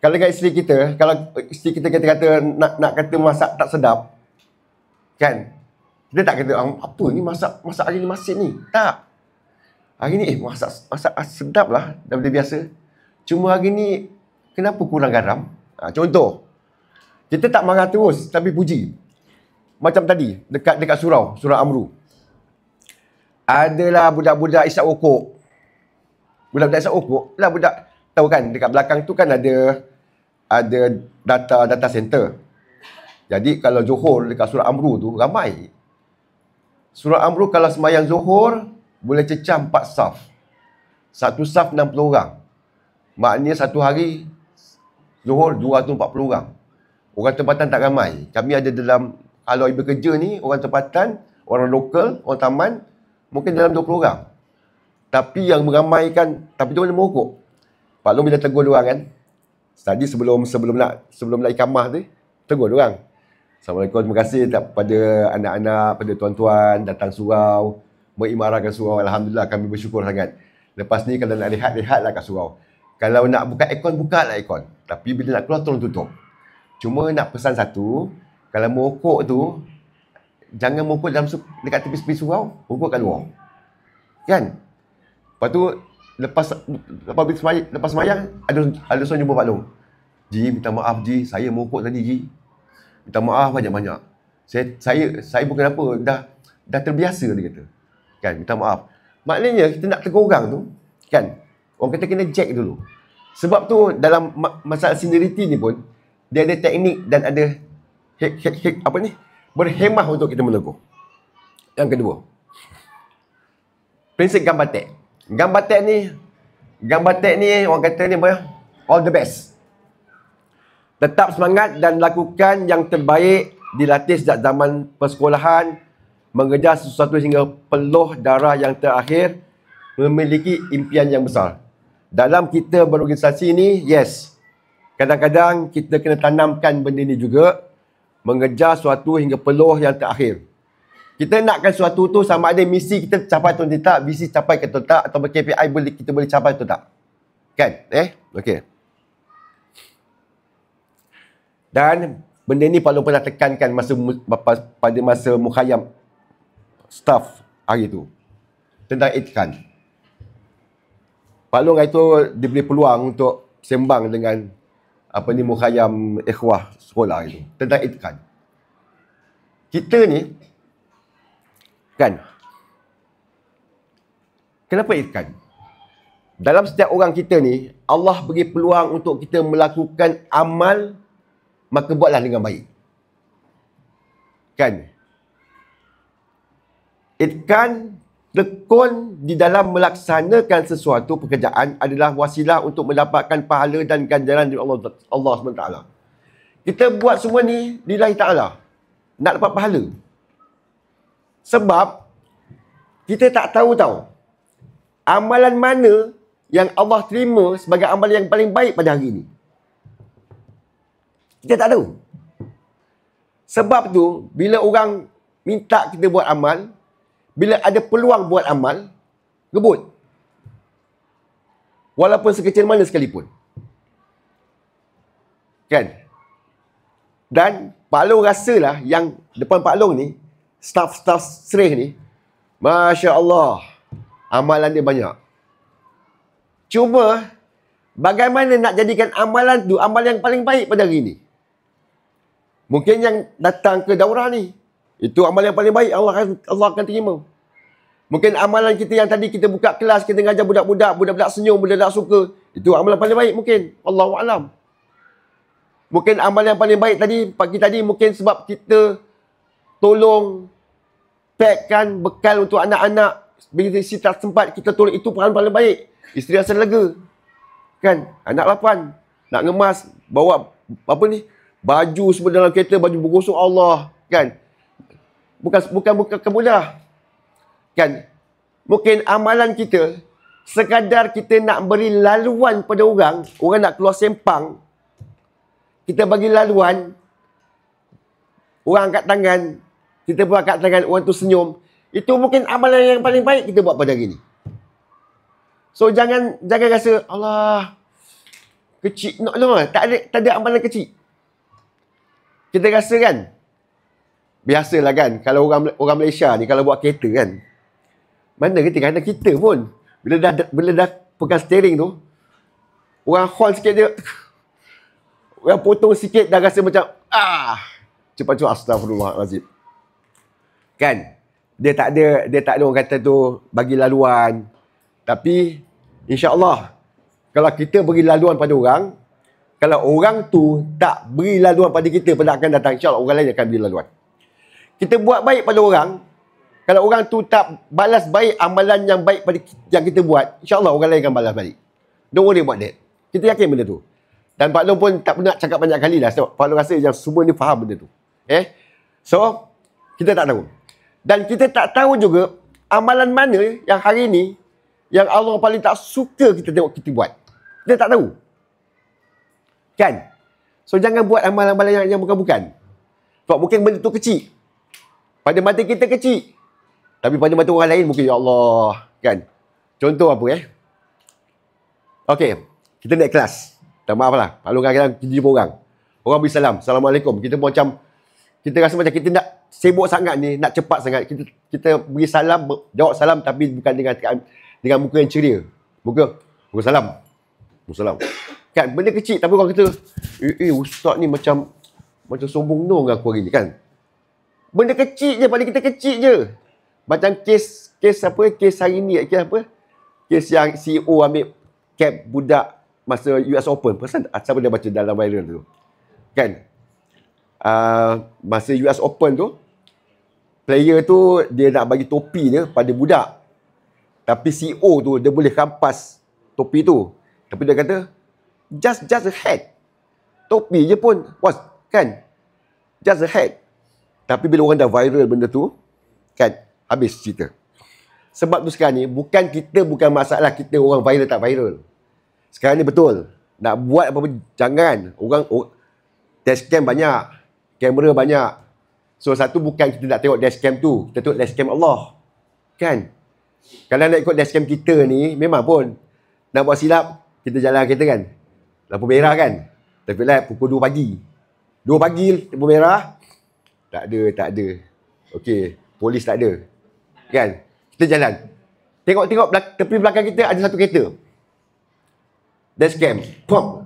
Kalau dengan isteri kita, kalau isteri kita kata nak kata masak tak sedap, kan? Kita tak kata, apa ni masak hari ni masin ni. Tak. Hari ni masak sedap lah daripada biasa. Cuma hari ni kenapa kurang garam? Contoh. Kita tak marah terus tapi puji. Macam tadi dekat surau Amru. Adalah budak-budak isap rokok. Budak-budak isap rokok lah budak. Tahu kan dekat belakang tu kan ada data center. Jadi kalau Johor dekat surau Amru tu ramai. Surau Amru kalau sembahyang Zuhur boleh cecah 4 saf. Satu saf 60 orang. Maknanya satu hari Zuhur 240 orang. Orang tempatan tak ramai. Kami ada dalam, kalau bekerja ni, orang tempatan, orang lokal, orang taman, mungkin dalam 20 orang. Tapi yang meramaikan, tapi dia boleh merokok. Pak Long bila tegur diorang kan. Tadi sebelum nak ikamah tu, tegur diorang. Assalamualaikum, terima kasih kepada anak-anak, pada tuan-tuan datang surau, mengimarahkan surau. Alhamdulillah kami bersyukur sangat. Lepas ni kalau nak rehat-rehatlah kat surau. Kalau nak buka aircon, bukalah aircon. Tapi bila nak keluar, tolong tutup. Cuma nak pesan satu, kalau merokok tu, jangan merokok dekat tepi-tepi surau, merokok kat luar. Kan? Lepas tu, lepas semayang, ada seorang jumpa Pak Long. Ji, minta maaf Ji, saya merokok tadi Ji. Minta maaf banyak-banyak. Saya bukan apa, dah terbiasa dia kata. Kan, minta maaf. Maknanya kita nak tegur orang tu, kan? Orang kata kena check dulu. Sebab tu dalam masalah seniority ni pun dia ada teknik dan ada berhemah untuk kita menegur. Yang kedua, prinsip gambatek. Gambatek ni orang kata ni all the best. Tetap semangat dan lakukan yang terbaik dilatih sejak zaman persekolahan, mengejar sesuatu hingga peluh darah yang terakhir, memiliki impian yang besar. Dalam kita berorganisasi ni, yes, kadang-kadang kita kena tanamkan benda ni juga, mengejar sesuatu hingga peluh yang terakhir. Kita nakkan sesuatu tu sama ada misi kita capai atau tidak, visi capai atau tak, atau KPI kita boleh capai atau tak. Kan? Okey. Dan benda ni Pak Long pernah tekankan pada masa mukhayyam staff hari tu. Tentang itkan. Pak Long hari tu diberi peluang untuk sembang dengan mukhayyam ikhwah sekolah hari tu. Tentang itkan. Kita ni, kan, kenapa itkan? Dalam setiap orang kita ni, Allah beri peluang untuk kita melakukan amal, maka buatlah dengan baik. Kan? Itkan, tekun di dalam melaksanakan sesuatu pekerjaan adalah wasilah untuk mendapatkan pahala dan ganjaran dari Allah SWT. Kita buat semua ni lillahi ta'ala. Nak dapat pahala. Sebab kita tak tahu amalan mana yang Allah terima sebagai amalan yang paling baik pada hari ini. Kita tak tahu. Sebab tu, bila orang minta kita buat amal, bila ada peluang buat amal, rebut. Walaupun sekecil mana sekalipun. Kan? Dan Pak Long rasalah yang depan Pak Long ni, staff-staff serih ni, Masya Allah, amalan dia banyak. Cuma, bagaimana nak jadikan amalan tu amalan yang paling baik pada hari ni? Mungkin yang datang ke daurah ni, itu amalan yang paling baik, Allah akan terima. Mungkin amalan kita yang tadi kita buka kelas, kita ngajar budak-budak senyum, budak-budak suka, itu amalan paling baik mungkin. Allahu'alam. Mungkin amalan yang paling baik tadi, pagi tadi mungkin sebab kita tolong packkan bekal untuk anak-anak. Bila isi tak sempat, kita tolong, itu peran paling baik. Isteri rasa lega. Kan? Anak 8. Nak ngemas, bawa baju semua dalam kereta, baju bergosok Allah. Kan? Bukan mudah. Kan? Mungkin amalan kita, sekadar kita nak beri laluan pada orang nak keluar sempang, kita bagi laluan, orang angkat tangan, kita pun angkat tangan, orang tu senyum. Itu mungkin amalan yang paling baik kita buat pada hari ni. So jangan rasa, Allah, kecil. No, tak ada amalan kecil. Kita rasa kan, biasalah kan, kalau orang Malaysia ni, kalau buat kereta kan, mana kita pun, bila dah pegang steering tu, orang horn sikit dia, orang potong sikit dah rasa macam, cepat-cepat astagfirullahalazim. Kan? Dia tak ada orang kata tu bagi laluan. Tapi insya-Allah kalau kita beri laluan pada orang, kalau orang tu tak beri laluan pada kita pada akan datang, insya-Allah orang lain akan beri laluan. Kita buat baik pada orang, kalau orang tu tak balas baik amalan yang baik pada yang kita buat, insya-Allah orang lain akan balas balik. Don't worry about that. Kita yakin benda tu. Dan Pak Long pun tak pernah cakap banyak kali dah. Sebab Pak Long rasa yang semua ni faham benda tu. So, kita tak tahu. Dan kita tak tahu juga amalan mana yang hari ni yang Allah paling tak suka kita tengok kita buat. Kita tak tahu. Kan? So, jangan buat amalan-amalan yang bukan-bukan. Sebab mungkin benda tu kecil. Pada mata kita kecil. Tapi pada mata orang lain mungkin, ya Allah. Kan? Contoh apa Okey. Kita naik kelas. Tak maaf lah. Kalau kadang-kadang kita jumpa orang. Orang beri salam. Assalamualaikum. Kita pun macam, kita rasa macam kita nak sibuk sangat ni, nak cepat sangat. Kita beri salam, jawab salam tapi bukan dengan muka yang ceria. Muka salam. Salam. Kan, benda kecil tapi orang kata, ustaz ni macam sombong nong aku hari ni kan. Benda kecil je, pada kita kecil je. Macam kes hari ni, kes yang CEO ambil cap budak masa US Open. Pasal siapa dia baca dalam viral tu? Kan? Masa US Open tu, player tu dia nak bagi topi dia pada budak. Tapi CEO tu dia boleh rampas topi tu. Tapi dia kata, just a hat. Topi je pun, kan? Just a hat. Tapi bila orang dah viral benda tu, kan, habis cerita. Sebab tu sekarang ni, bukan masalah kita orang viral tak viral. Sekarang ni betul. Nak buat apa-apa, jangan. Dashcam banyak. Kamera banyak. So, satu bukan kita nak tengok dashcam tu. Kita tengok dashcam Allah. Kan? Kalau nak ikut dashcam kita ni, memang pun. Nak buat silap, kita jalan kereta kan. Lampu merah kan. Traffic light pukul 2 pagi. 2 pagi, lampu merah. Tak ada. Okey, polis tak ada. Kan? Kita jalan. Tengok tepi belakang kita ada satu kereta. Dashcam. Pop.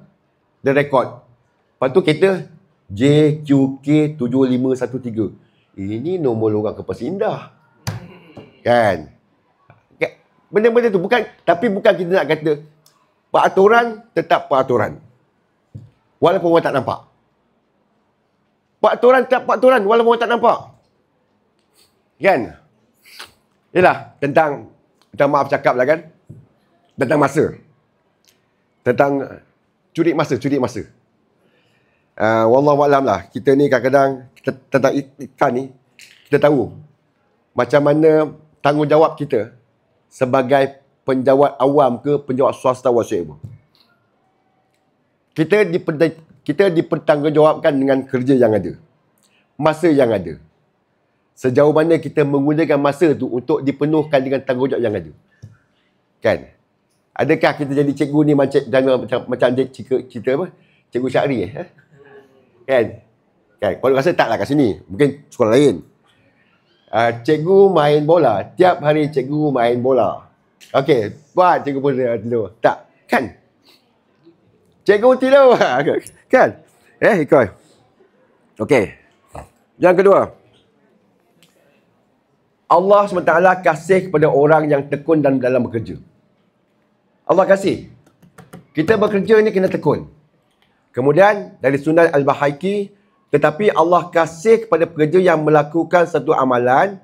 Dia rekod. Lepas tu kereta JQK7513. Ini nombor lorang ke Pasir Indah. Kan? Benda-benda tu bukan kita nak kata peraturan tetap peraturan. Walaupun orang tak nampak. Peraturan tetap peraturan walaupun orang tak nampak. Kan? Yalah, tentang maaf cakap lah kan. Tentang masa. Tentang curi masa. Wallahualam lah. Kita ni kadang-kadang tentang ikan ni, kita tahu macam mana tanggungjawab kita sebagai penjawat awam ke penjawat swasta whatsoever. Kita dipertanggungjawabkan dengan kerja yang ada. Masa yang ada. Sejauh mana kita menggunakan masa tu untuk dipenuhkan dengan tanggungjawab yang ada. Kan? Adakah kita jadi cikgu ni macam cerita apa? Cikgu Syahri Kan? Kalau rasa taklah kat sini. Mungkin sekolah lain. Cikgu main bola. Tiap hari cikgu main bola. Okey, buat cikgu pun tidur. Tak, kan? Cikgu tidur. Kan? Ikut. Okey. Yang kedua. Allah SWT kasih kepada orang yang tekun dan dalam bekerja. Allah kasih. Kita bekerja ni kena tekun. Kemudian dari Sunan Al-Bahaiki, tetapi Allah kasih kepada pekerja yang melakukan satu amalan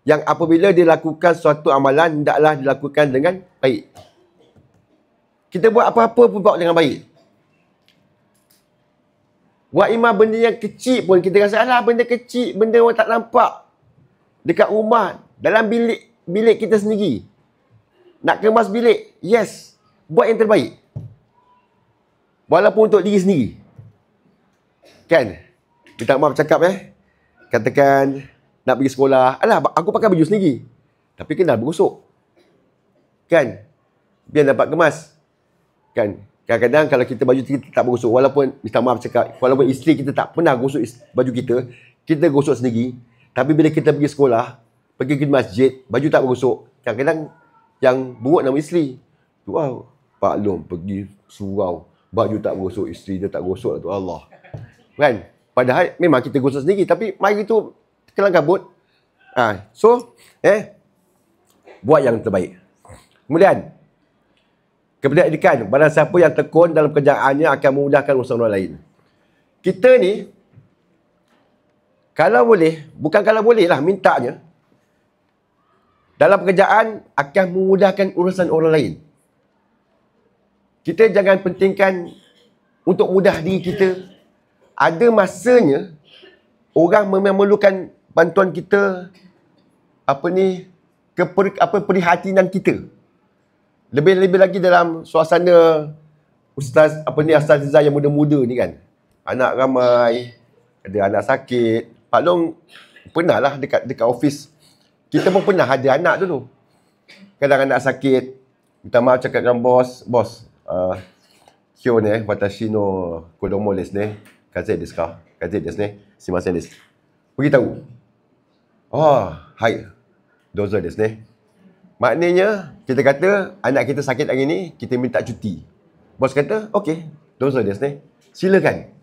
yang apabila dia lakukan suatu amalan hendaklah dilakukan dengan baik. Kita buat apa-apa pun buat dengan baik. Buat imam benda yang kecil pun kita rasa alah benda kecil, benda orang tak nampak. Dekat rumah, dalam bilik kita sendiri. Nak kemas bilik, yes. Buat yang terbaik. Walaupun untuk diri sendiri. Kan? Minta maaf cakap Katakan nak pergi sekolah. Alah, aku pakai baju sendiri. Tapi kena bergosok. Kan? Biar dapat kemas. Kan? Kadang-kadang kalau kita baju kita tak bergosok. Walaupun, minta maaf cakap, walaupun isteri kita tak pernah gosok baju kita gosok sendiri. Tapi bila kita pergi sekolah, pergi ke masjid, baju tak bergosok. Kadang-kadang yang buruk nama isteri. Wow, Pak Long pergi surau, baju tak bergosok, isteri dia tak gosok lah tu Allah. Kan? Padahal memang kita gosok sendiri. Tapi mari tu kelang kabut. Buat yang terbaik. Kemudian, kependidikan. Barang siapa yang tekun dalam kerjaannya akan memudahkan urusan orang lain. Kita ni, kalau boleh, bukan kalau boleh lah, mintanya. Dalam pekerjaan akan memudahkan urusan orang lain. Kita jangan pentingkan untuk mudah diri kita. Ada masanya orang memerlukan bantuan kita, perhatian kita. Lebih-lebih lagi dalam suasana Ustaz-Ustazah yang muda-muda ni kan. Anak ramai, ada anak sakit. Pak Long pernah lah dekat office. Kita pun pernah ada anak dulu. Kadang anak sakit. Minta maaf cakap dengan bos. Kyo ne, watashi no kodomo desu ne. Kaze desu ka? Kaze desu ne. Shimasen desu. Beritahu. Hai. Dozo desu ne. Maknanya, kita kata anak kita sakit hari ni, kita minta cuti. Bos kata, okey. Dozo desu ne. Silakan.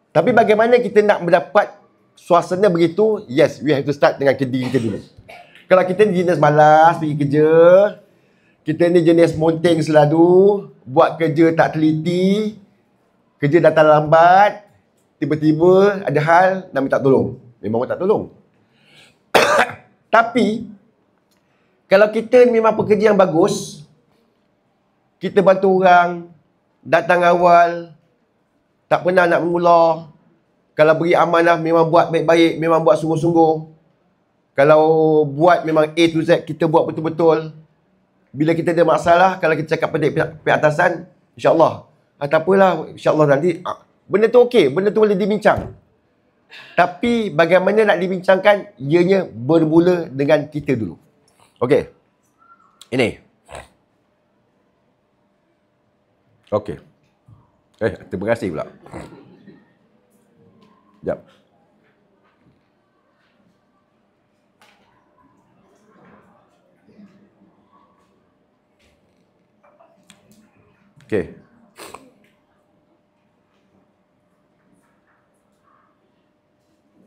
Tapi bagaimana kita nak mendapat suasana begitu? Yes, we have to start dengan diri kita dulu. Kalau kita ni jenis malas pergi kerja, kita ni jenis monteng selalu, buat kerja tak teliti, kerja datang lambat, tiba-tiba ada hal nak minta tolong. Memang orang tak tolong. Tapi, kalau kita memang pekerja yang bagus, kita bantu orang, datang awal, tak pernah nak mengular. Kalau beri amanah memang buat baik-baik, memang buat sungguh-sungguh. Kalau buat memang A to Z, kita buat betul-betul. Bila kita ada masalah, kalau kita cakap pada pihak atasan, insyaAllah. Tak apalah, insyaAllah nanti. Benda tu okey, benda tu boleh dibincang. Tapi bagaimana nak dibincangkan, ianya bermula dengan kita dulu. Okey. Ini. Okey. Terima kasih pula. Sekejap. Okey.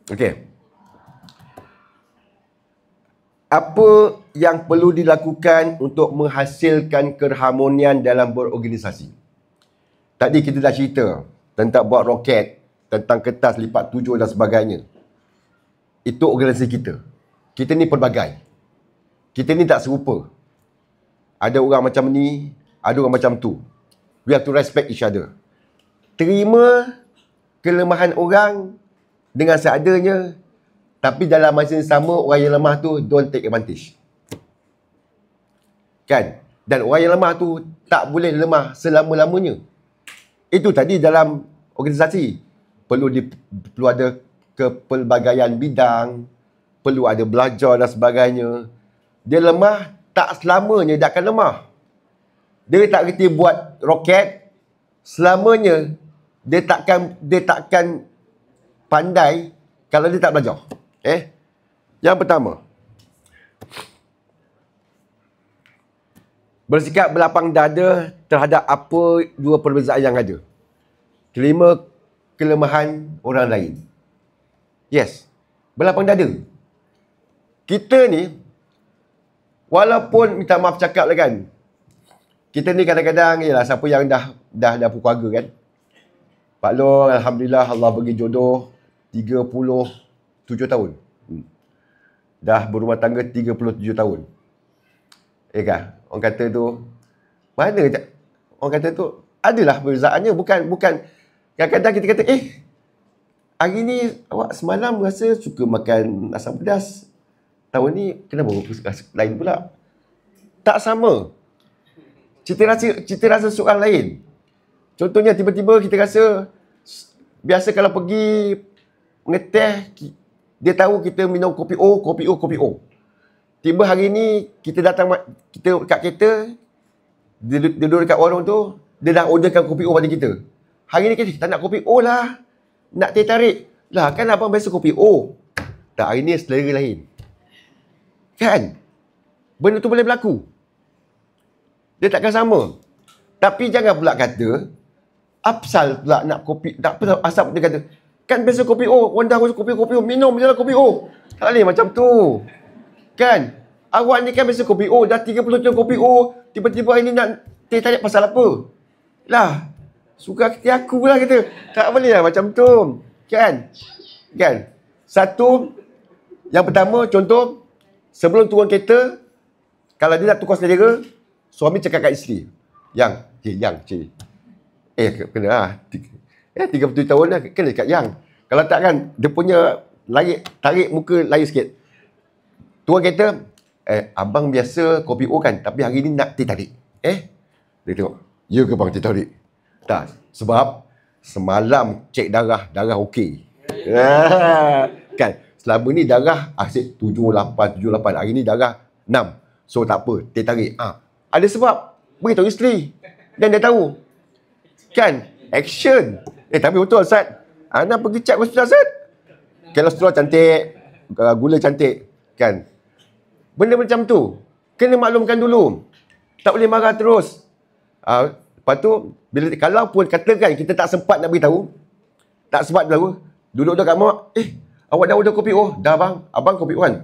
Okey. Apa yang perlu dilakukan untuk menghasilkan keharmonian dalam berorganisasi? Tadi kita dah cerita tentang buat roket, tentang kertas lipat 7 dan sebagainya. Itu organisasi kita. Kita ni pelbagai. Kita ni tak serupa. Ada orang macam ni, ada orang macam tu. We have to respect each other. Terima kelemahan orang dengan seadanya, tapi dalam masa yang sama, orang yang lemah tu don't take advantage. Kan? Dan orang yang lemah tu tak boleh lemah selama-lamanya. Itu tadi dalam organisasi. Perlu ada kepelbagaian bidang, perlu ada belajar dan sebagainya. Dia lemah, tak selamanya dia akan lemah. Dia tak kerti buat roket, selamanya dia takkan pandai kalau dia tak belajar. Yang pertama, bersikap berlapang dada terhadap apa dua perbezaan yang ada. Terima kelemahan orang lain. Yes, berlapang dada. Kita ni, walaupun minta maaf cakap lah kan, kita ni kadang-kadang, yalah, siapa yang dah berkeluarga kan. Pak Long, Alhamdulillah Allah bagi jodoh 37 tahun. Dah berumah tangga 37 tahun. Kan? Orang kata tu, mana orang kata tu, adalah perbezaannya. Bukan kadang-kadang kita kata, hari ni awak semalam rasa suka makan asam pedas. Tahun ni kenapa rasa lain pula? Tak sama. Cita rasa seorang lain. Contohnya tiba-tiba kita rasa, biasa kalau pergi mengeteh, dia tahu kita minum kopi O. Tiba hari ni kita kat kereta, dia duduk dekat warung tu, dia dah orderkan kopi O pada kita. Hari ni kita tak nak kopi O lah, nak teh tarik. Lah kan abang biasa kopi O. Tak, hari ni selera lain. Kan? Benda tu boleh berlaku. Dia takkan sama. Tapi jangan pula kata, apsal pula nak kopi, tak apa, asal dia kata, kan biasa kopi O, orang dah kopi O, minum je lah kopi O. Tak boleh macam tu. Kan? Awak ni kan biasa kopi O, dah 30 tahun kopi O, tiba-tiba hari ni nak teh tarik pasal apa? Lah, suka hati aku lah kata. Tak boleh lah macam tu. Kan? Satu, yang pertama, contoh, sebelum turun kereta, kalau dia nak tukar selera, suami cakap kat isteri, Yang, kena lah. 37 tahun dah, kena dekat Yang. Kalau tak kan, dia punya tarik muka lain sikit. Turun kereta, abang biasa kopi O kan, tapi hari ni nak teh tarik. Dia tengok, ya ke bang teh tarik? Tak, sebab semalam cek darah okey. Kan, selama ni darah asyik 78, hari ni darah 6. So tak apa, teh tarik. Ada sebab, beritahu isteri. Dan dia tahu. Kan, action. Tapi betul Ustaz, Ana pergi cek hospital Ustaz. Kolesterol cantik, gula cantik. Kan, benda macam tu kena maklumkan dulu. Tak boleh marah terus. Lepas tu, kalau pun katakan kita tak sempat nak beritahu, tak sempat beritahu, duduk kat mak, awak dah order kopi O? Dah bang, abang kopi O kan?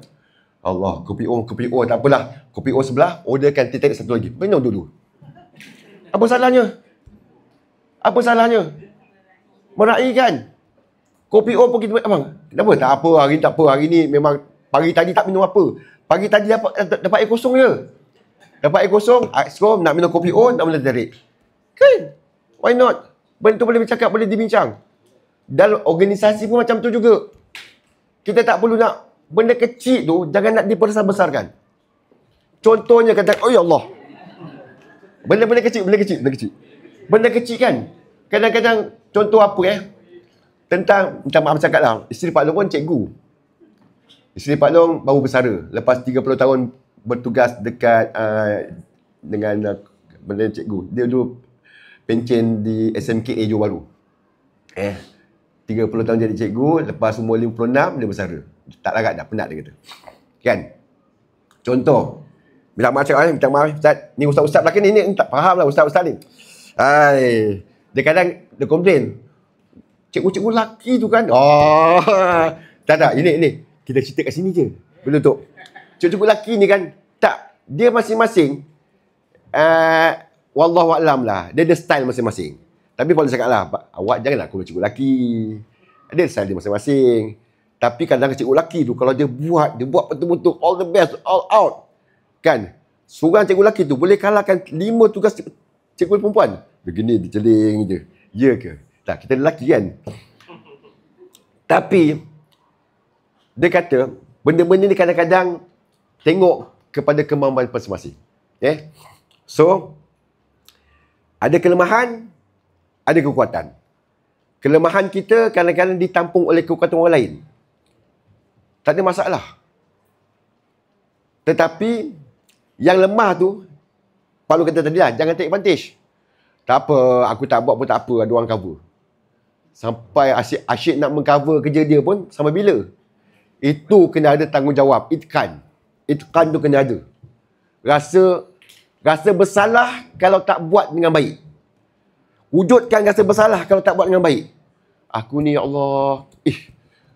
Allah, kopi O, tak apalah. Kopi O sebelah, orderkan teh tarik satu lagi. Minum dulu. Apa salahnya? Meraih kan? Kopi O pun kita, abang, kenapa? Tak apa, hari ni memang pagi tadi tak minum apa. Pagi tadi dapat air kosong je. Dapat air kosong, aiskrom, nak minum kopi O, nak minum teh tarik. Kan? Why not? Benda tu boleh bercakap, boleh dibincang. Dalam organisasi pun macam tu juga. Kita tak perlu nak benda kecil tu, jangan nak diperbesar-besarkan. Contohnya kata, oh ya Allah. Benda-benda kecil. Benda kecil kan. Kadang-kadang contoh apa tentang, minta maaf cakap lah, isteri Pak Long pun cikgu. Isteri Pak Long baru bersara. Lepas 30 tahun bertugas dekat dengan benda cikgu. Dia dulu pencen di SMKA Johor Bahru. 30 tahun jadi cikgu, lepas umur 56 dia bersara. Tak larat dah, penat dia kata. Kan? Contoh. Minta maaf cakap, minta maaf Ustaz. Ni ustaz-ustaz belakang ni tak faham lah ustaz-ustaz ni. Dia kadang dia komplain. Cikgu-cikgu lelaki tu kan. Tak. Ini. Kita cerita kat sini je. Belum tu. Cikgu-cikgu lelaki ni kan. Tak. Dia masing-masing. Wallahualam lah. Dia ada style masing-masing. Tapi kalau cakap lah, awak janganlah aku cikgu lelaki. Ada style dia masing-masing. Tapi kadang cikgu lelaki tu, kalau dia buat betul-betul all the best, all out. Kan? Seorang cikgu lelaki tu boleh kalahkan 5 tugas cikgu perempuan. Begini, dia celing je. Ya ke? Tak, kita lelaki kan? Tapi, dia kata, benda-benda ni kadang-kadang tengok kepada kemampuan masing-masing. So, ada kelemahan, ada kekuatan. Kelemahan kita kadang-kadang ditampung oleh kekuatan orang lain. Tak ada masalah. Tetapi, yang lemah tu, Pak Long kata tadi lah, jangan take advantage. Tak apa, aku tak buat pun tak apa, ada orang cover. Sampai asyik nak mengcover kerja dia pun, sampai bila? Itu kena ada tanggungjawab, itqan. Itqan tu kena ada. Rasa bersalah kalau tak buat dengan baik. Wujudkan rasa bersalah kalau tak buat dengan baik. Aku ni, ya Allah,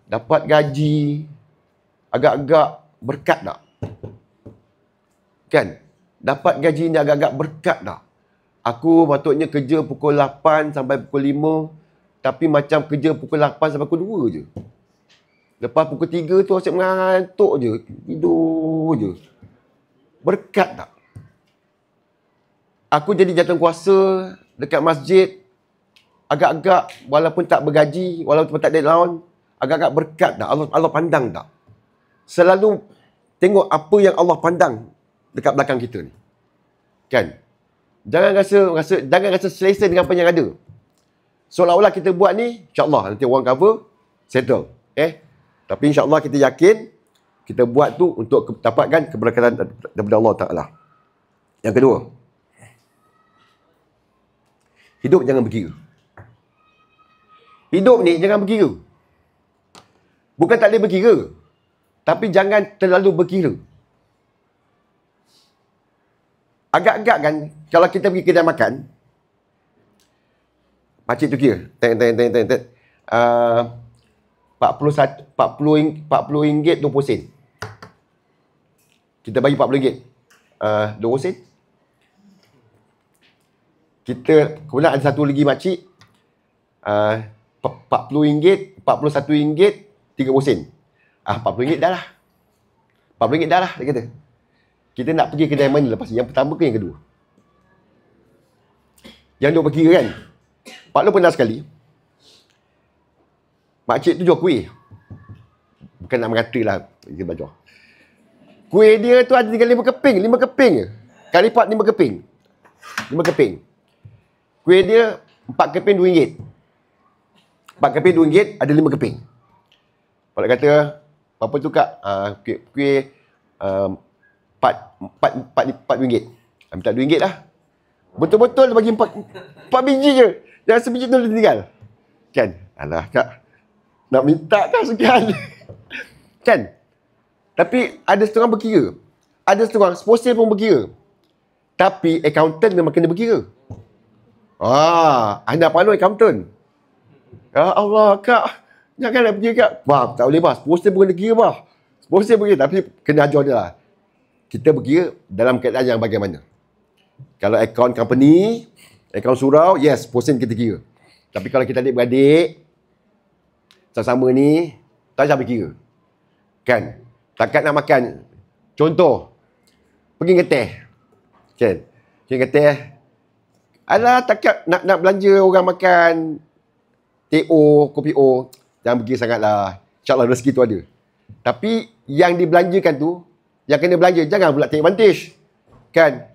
dapat gaji, agak-agak berkat tak? Kan? Dapat gaji ni agak-agak berkat tak? Aku patutnya kerja pukul 8 sampai pukul 5, tapi macam kerja pukul 8 sampai pukul 2 je. Lepas pukul 3 tu asyik mengantuk je. Tidur je. Berkat tak? Aku jadi jawatankuasa dekat masjid, agak-agak walaupun tak bergaji, walaupun tak ada allowance, agak-agak berkat tak? Allah pandang tak? Selalu tengok apa yang Allah pandang dekat belakang kita ni. Kan? Jangan rasa selesa dengan apa yang ada. Seolah-olah kita buat ni, insya-Allah nanti orang cover, settle. Tapi insya-Allah kita yakin kita buat tu untuk dapatkan keberkatan daripada Allah Taala. Yang kedua, hidup jangan berkira. Hidup ni jangan berkira. Bukan tak boleh berkira, tapi jangan terlalu berkira. Agak-agak kan, kalau kita pergi kedai makan, pakcik tu kira, 40 ringgit 20 sen. Kita bagi 40 ringgit 20 sen. Kita kemudian ada satu lagi makcik 40 ringgit 41 ringgit 30 sen. 40 ringgit dah lah. 40 ringgit dah lah, dia kata. Kita nak pergi kedai mana lepas ni? Yang pertama ke yang kedua? Yang duk berkira kan? Pak Long pernah sekali, makcik tu jual kuih. Bukan nak mengatalah dia belajar. Kuih dia tu ada tinggal 5 keping je. Kali lipat 5 keping. 5 keping. Kuih dia 4 keping RM2. 4 keping RM2, ada 5 keping. Pak Long kata, apa tu kak? Kuih RM4. Minta RM2 lah. Betul-betul dia bagi 4 biji je. Yang sebiji tu dia tinggal. Kan? Alah kak, nak minta kan sekian. Kan? Tapi ada setengah berkira. Ada setengah, sponsor pun berkira. Tapi accountant memang kena berkira. Anak Pak Long accountant. Ya Allah kak, janganlah berkira kak. Bah, tak boleh bah. Sponsor pun kena kira bah. Sponsor berkira, tapi kena ajar dia lah. Kita berkira dalam keadaan yang bagaimana. Kalau account company, account surau, yes, sponsor kita kira. Tapi kalau kita adik-beradik, sama-sama ni, tak sampai kira. Kan? Takat nak makan. Contoh, pergi ngeteh. Kan? Pergi ngeteh. Alah, takat nak belanja orang makan TO, kopi O, jangan pergi sangat lah. InsyaAllah rezeki tu ada. Tapi yang dibelanjakan tu, yang kena belanja, jangan pula take advantage. Kan?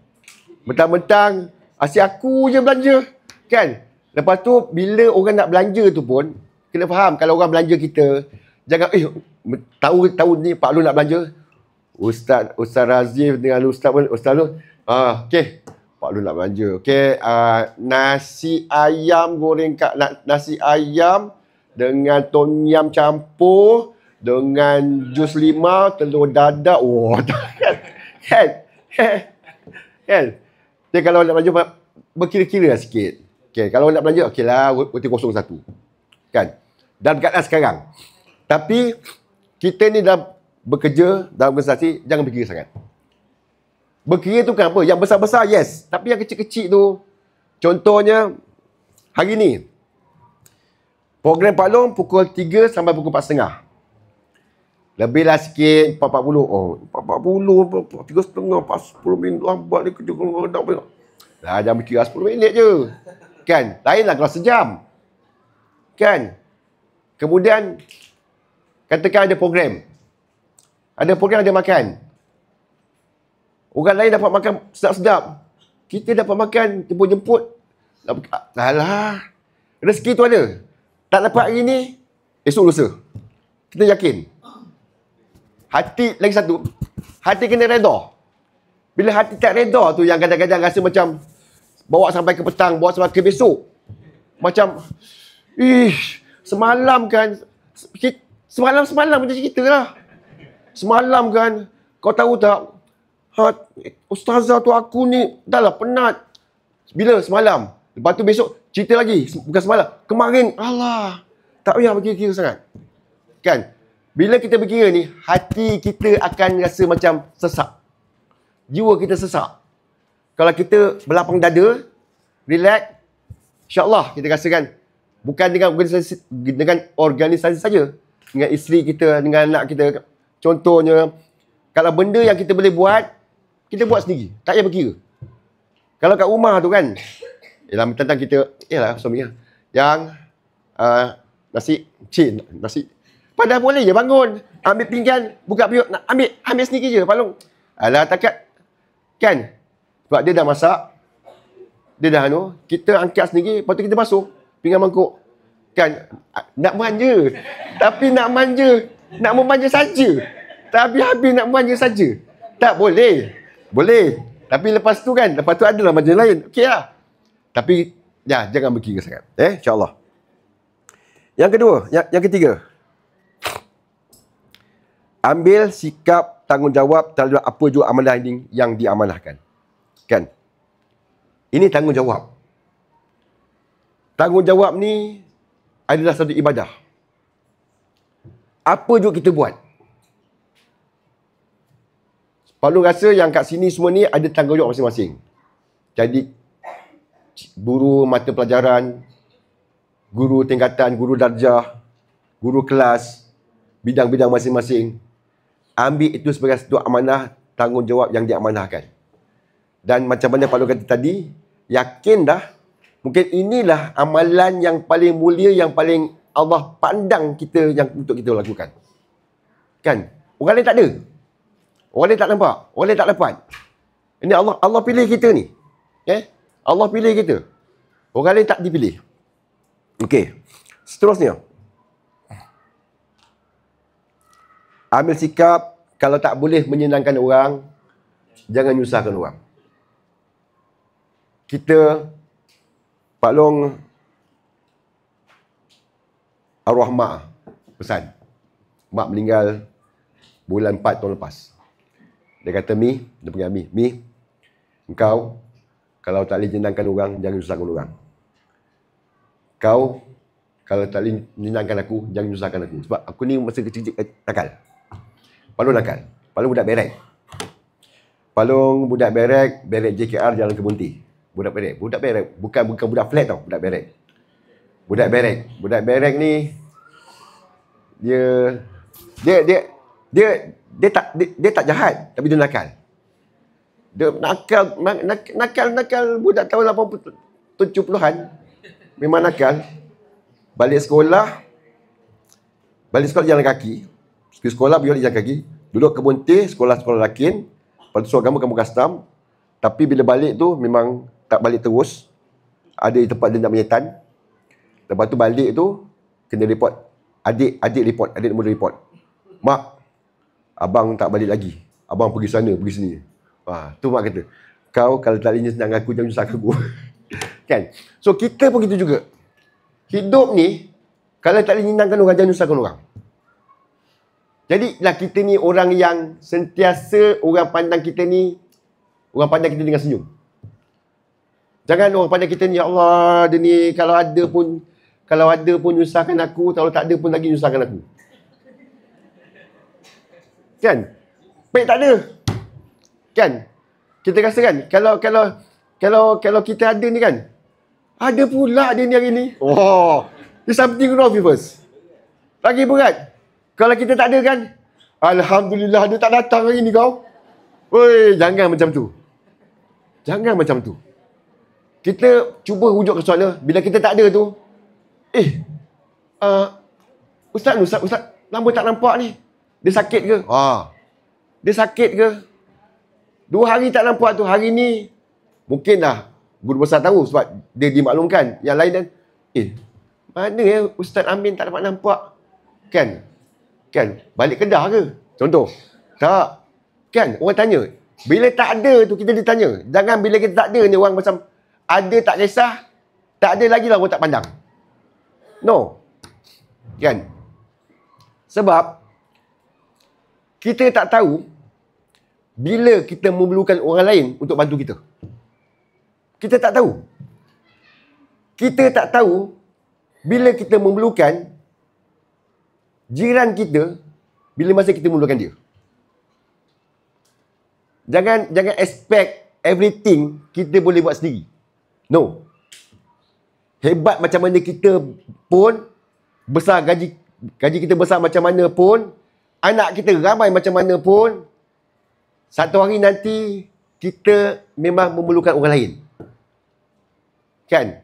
Mentang-mentang asyik aku je belanja. Kan? Lepas tu, bila orang nak belanja tu pun, kena faham kalau orang belanja kita, jangan, tahu ni Pak Lu nak belanja. Ustaz Razif dengan Ustaz Lu, okey, Pak Lu nak belanja. Okey, nasi ayam goreng nasi ayam dengan tom yam campur dengan jus limau, telur dadak. Wah, kan? Jadi kalau nak belanja berkira-kira lah sikit. Okey, kalau nak belanja okeylah roti 01. Kan? Dan keadaan sekarang. Tapi kita ni dah bekerja dalam organisasi, jangan berkira sangat. Berkira tu kan apa? Yang besar-besar, yes. Tapi yang kecil-kecil tu, contohnya, hari ni, program Pak Long pukul 3 sampai pukul 4.30. Lebihlah sikit, 4.40. Oh, 4.40, 3.30, 10 minit lambat ni kerja. Dah, jangan berkira 10 minit je. Kan? Lainlah kalau sejam. Kan? Kemudian, katakan ada program. Ada program, ada makan. Orang lain dapat makan sedap-sedap. Kita dapat makan jemput-jemput. Alah. Rezeki tu ada. Tak dapat hari ni, esok lusa. Kita yakin. Hati lagi satu. Hati kena reda. Bila hati tak reda tu yang kadang-kadang rasa macam bawa sampai ke petang, bawa sampai ke besok. Macam, semalam kan, semalam macam cerita lah. Semalam kan, kau tahu tak, ustazah tu aku ni dah lah penat. Bila? Semalam. Lepas tu besok cerita lagi. Bukan semalam. Kemarin. Alah. Tak payah berkira-kira sangat. Kan? Bila kita berkira ni, hati kita akan rasa macam sesak. Jiwa kita sesak. Kalau kita berlapang dada, relax, insyaAllah kita rasakan. Bukan dengan organisasi saja. Dengan isteri kita, dengan anak kita. Contohnya, kalau benda yang kita boleh buat, kita buat sendiri. Tak payah berkira. Kalau kat rumah tu kan, tentang kita, suami lah. Yang, nasi. Padahal boleh je bangun. Ambil pinggan, buka periuk, ambil sendiri je, Palung. Alah, takat. Kan? Sebab dia dah masak. Dia dah kita angkat sendiri, lepas tu kita basuh pinggan mangkuk. Kan? Nak manja. Tapi nak memanja saja. Tapi habis nak manja saja. Tak boleh. Boleh. Tapi lepas tu adalah manja lain. Okey lah. Tapi, jangan berkira sangat. InsyaAllah. Yang kedua, yang ketiga. Ambil sikap tanggungjawab terhadap apa jua amanah ini yang diamanahkan. Kan? Ini tanggungjawab. Tanggungjawab ni adalah satu ibadah. Apa juga kita buat. Palung rasa yang kat sini semua ni ada tanggungjawab masing-masing. Jadi, guru mata pelajaran, guru tingkatan, guru darjah, guru kelas, bidang-bidang masing-masing. Ambil itu sebagai satu amanah tanggungjawab yang diamanahkan. Dan macam mana Pak Long kata tadi, yakin dah, mungkin inilah amalan yang paling mulia, yang paling Allah pandang kita yang untuk kita lakukan. Kan? Orang lain tak ada. Orang lain tak nampak. Orang lain tak dapat. Ini Allah pilih kita ni. Allah pilih kita. Orang lain tak dipilih. Okey. Seterusnya. Ambil sikap, kalau tak boleh menyenangkan orang, jangan nyusahkan orang. Kita, Pak Long, arwah mak pesan. Mak meninggal bulan 4 tahun lepas. Dia kata, dia panggil Mi, engkau, kalau tak boleh jenangkan orang, jangan nyusahkan orang. Kau, kalau tak boleh menyenangkan aku, jangan nyusahkan aku. Sebab aku ni masa kecil-kecil nakal. Palung nakal. Palung budak berek. Palung budak berek JKR Jalan Kebunti. Budak berek. Bukan budak flat tau, budak berek. Budak berek ni dia tak jahat, tapi dia nakal. Dia nakal budak tahun 70-an. Memang nakal. balik sekolah jalan kaki. Pergi sekolah pergi jalan kaki. Duduk kebun teh, sekolah-sekolah lakin. Lepas tu agama kamu custom. Tapi bila balik tu memang tak balik terus. Ada di tempat dia nak menyetan. Lepas tu balik tu kena report. Adik nombor report. Mak, abang tak balik lagi. Abang pergi sana, pergi sini. Tu mak kata, kau kalau tak boleh senang aku, jangan susah aku. Kan? So kita pun gitu juga. Hidup ni, kalau tak boleh nyenangkan orang, jangan susahkan orang. Jadi lah kita ni orang yang sentiasa orang pandang kita dengan senyum. Jangan orang pandang kita ni, ya Allah, dia ni kalau ada pun nyusahkan aku, kalau tak ada pun lagi nyusahkan aku. Kan? Baik tak ada. Kan? Kita rasa kan, kalau kita ada ni kan, ada pula dia ni hari ni. There's something wrong with us. Lagi berat. Kalau kita tak ada kan, alhamdulillah dia tak datang hari ni kau. Woi, jangan macam tu. Jangan macam tu. Kita cuba rujuk ke soalan, bila kita tak ada tu, Ustaz, lama tak nampak ni. Dia sakit ke? Dia sakit ke? 2 hari tak nampak tu, hari ni mungkin dah guru besar tahu sebab dia dimaklumkan. Yang lain dan mana Ustaz Amin tak dapat nampak? Kan? Balik Kedah ke? Contoh. Tak. Kan? Orang tanya. Bila tak ada tu kita ditanya. Jangan bila kita tak ada ni orang macam ada tak kisah, tak ada lagi lah orang tak pandang. No. Kan? Sebab kita tak tahu bila kita memerlukan orang lain untuk bantu kita. Kita tak tahu. Kita tak tahu bila kita memerlukan jiran kita bila masa kita memerlukan dia. Jangan expect everything kita boleh buat sendiri. No. Hebat macam mana kita pun, besar gaji kita besar macam mana pun, anak kita ramai macam mana pun, satu hari nanti kita memang memerlukan orang lain. Kan?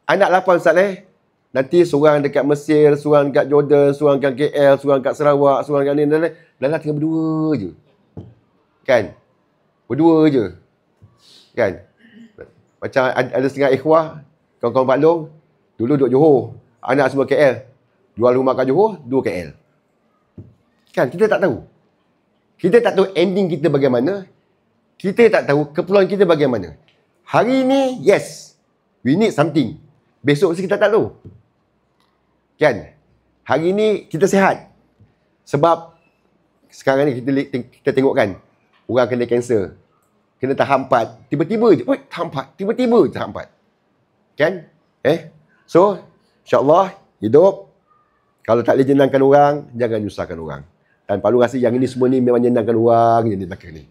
Anak 8 Ustaz nanti seorang dekat Mesir, seorang dekat Jordan, seorang dekat KL, seorang dekat Sarawak, seorang dekat ni, dah tinggal berdua je. Kan? Berdua je. Kan? Macam ada setengah ikhwah, kawan-kawan Pak Long, dulu duduk Johor, anak semua KL. Jual rumah kat Johor, 2 KL. Kan? Kita tak tahu. Kita tak tahu ending kita bagaimana. Kita tak tahu keperluan kita bagaimana. Hari ni, yes, we need something. Besok kita tak tahu. Kan? Hari ni kita sihat. Sebab sekarang ni kita tengok kan, orang kena kanser, kena tahap 4, tiba-tiba je, tahap 4, tiba-tiba je tahap 4. Kan? So, insyaAllah, hidup, kalau tak boleh jenangkan orang, jangan nyusahkan orang. Dan Pak Long rasa yang ini semua ni memang jenangkan orang je ni belakang ni.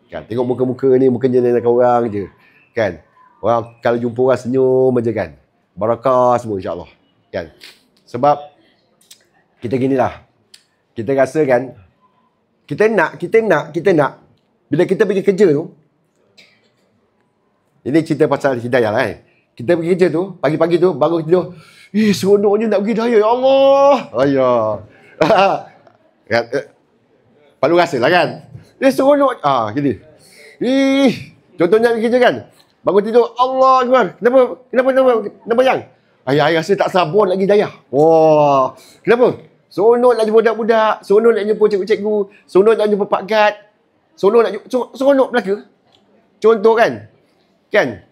Kan? Tengok muka-muka ni, bukan jenangkan orang je. Kan? Orang kalau jumpa orang senyum je kan. Barakah semua insyaAllah. Kan? Sebab kita ginilah. Kita rasa kan, kita nak. Bila kita pergi kerja tu, ini cerita pasal hidayah lah Kita pergi kerja tu, pagi-pagi tu, bangun tidur, seronoknya nak pergi hidayah, ya Allah. Pak Long rasa lah kan. Seronok. Gini. Contohnya pergi kerja kan. Bangun tidur, Allah Akbar. Kenapa yang? Ayah rasa tak sabar nak pergi hidayah. Wah. Kenapa? Seronok nak jumpa budak-budak, seronok nak jumpa cikgu-cikgu, seronok nak jumpa Pak Gad, seronok belaka. Contoh kan? Kan?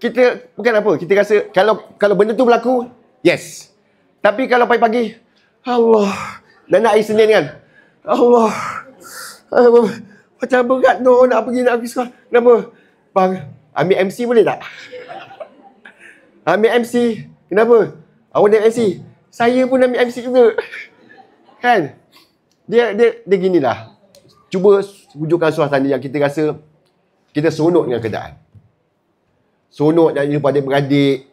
Kita bukan apa, kita rasa kalau benda tu berlaku, yes. Tapi kalau pagi-pagi, Allah, dah nak hari Senin kan? Allah, macam berat nak pergi sekolah. Kenapa? Bang, ambil MC boleh tak? Ambil MC. Kenapa? Awak nak MC? Saya pun ambil MC juga. Kan? Dia ginilah. Cuba wujudkan suasana yang kita rasa kita seronok dengan keadaan. Seronok nak jumpa adik-beradik.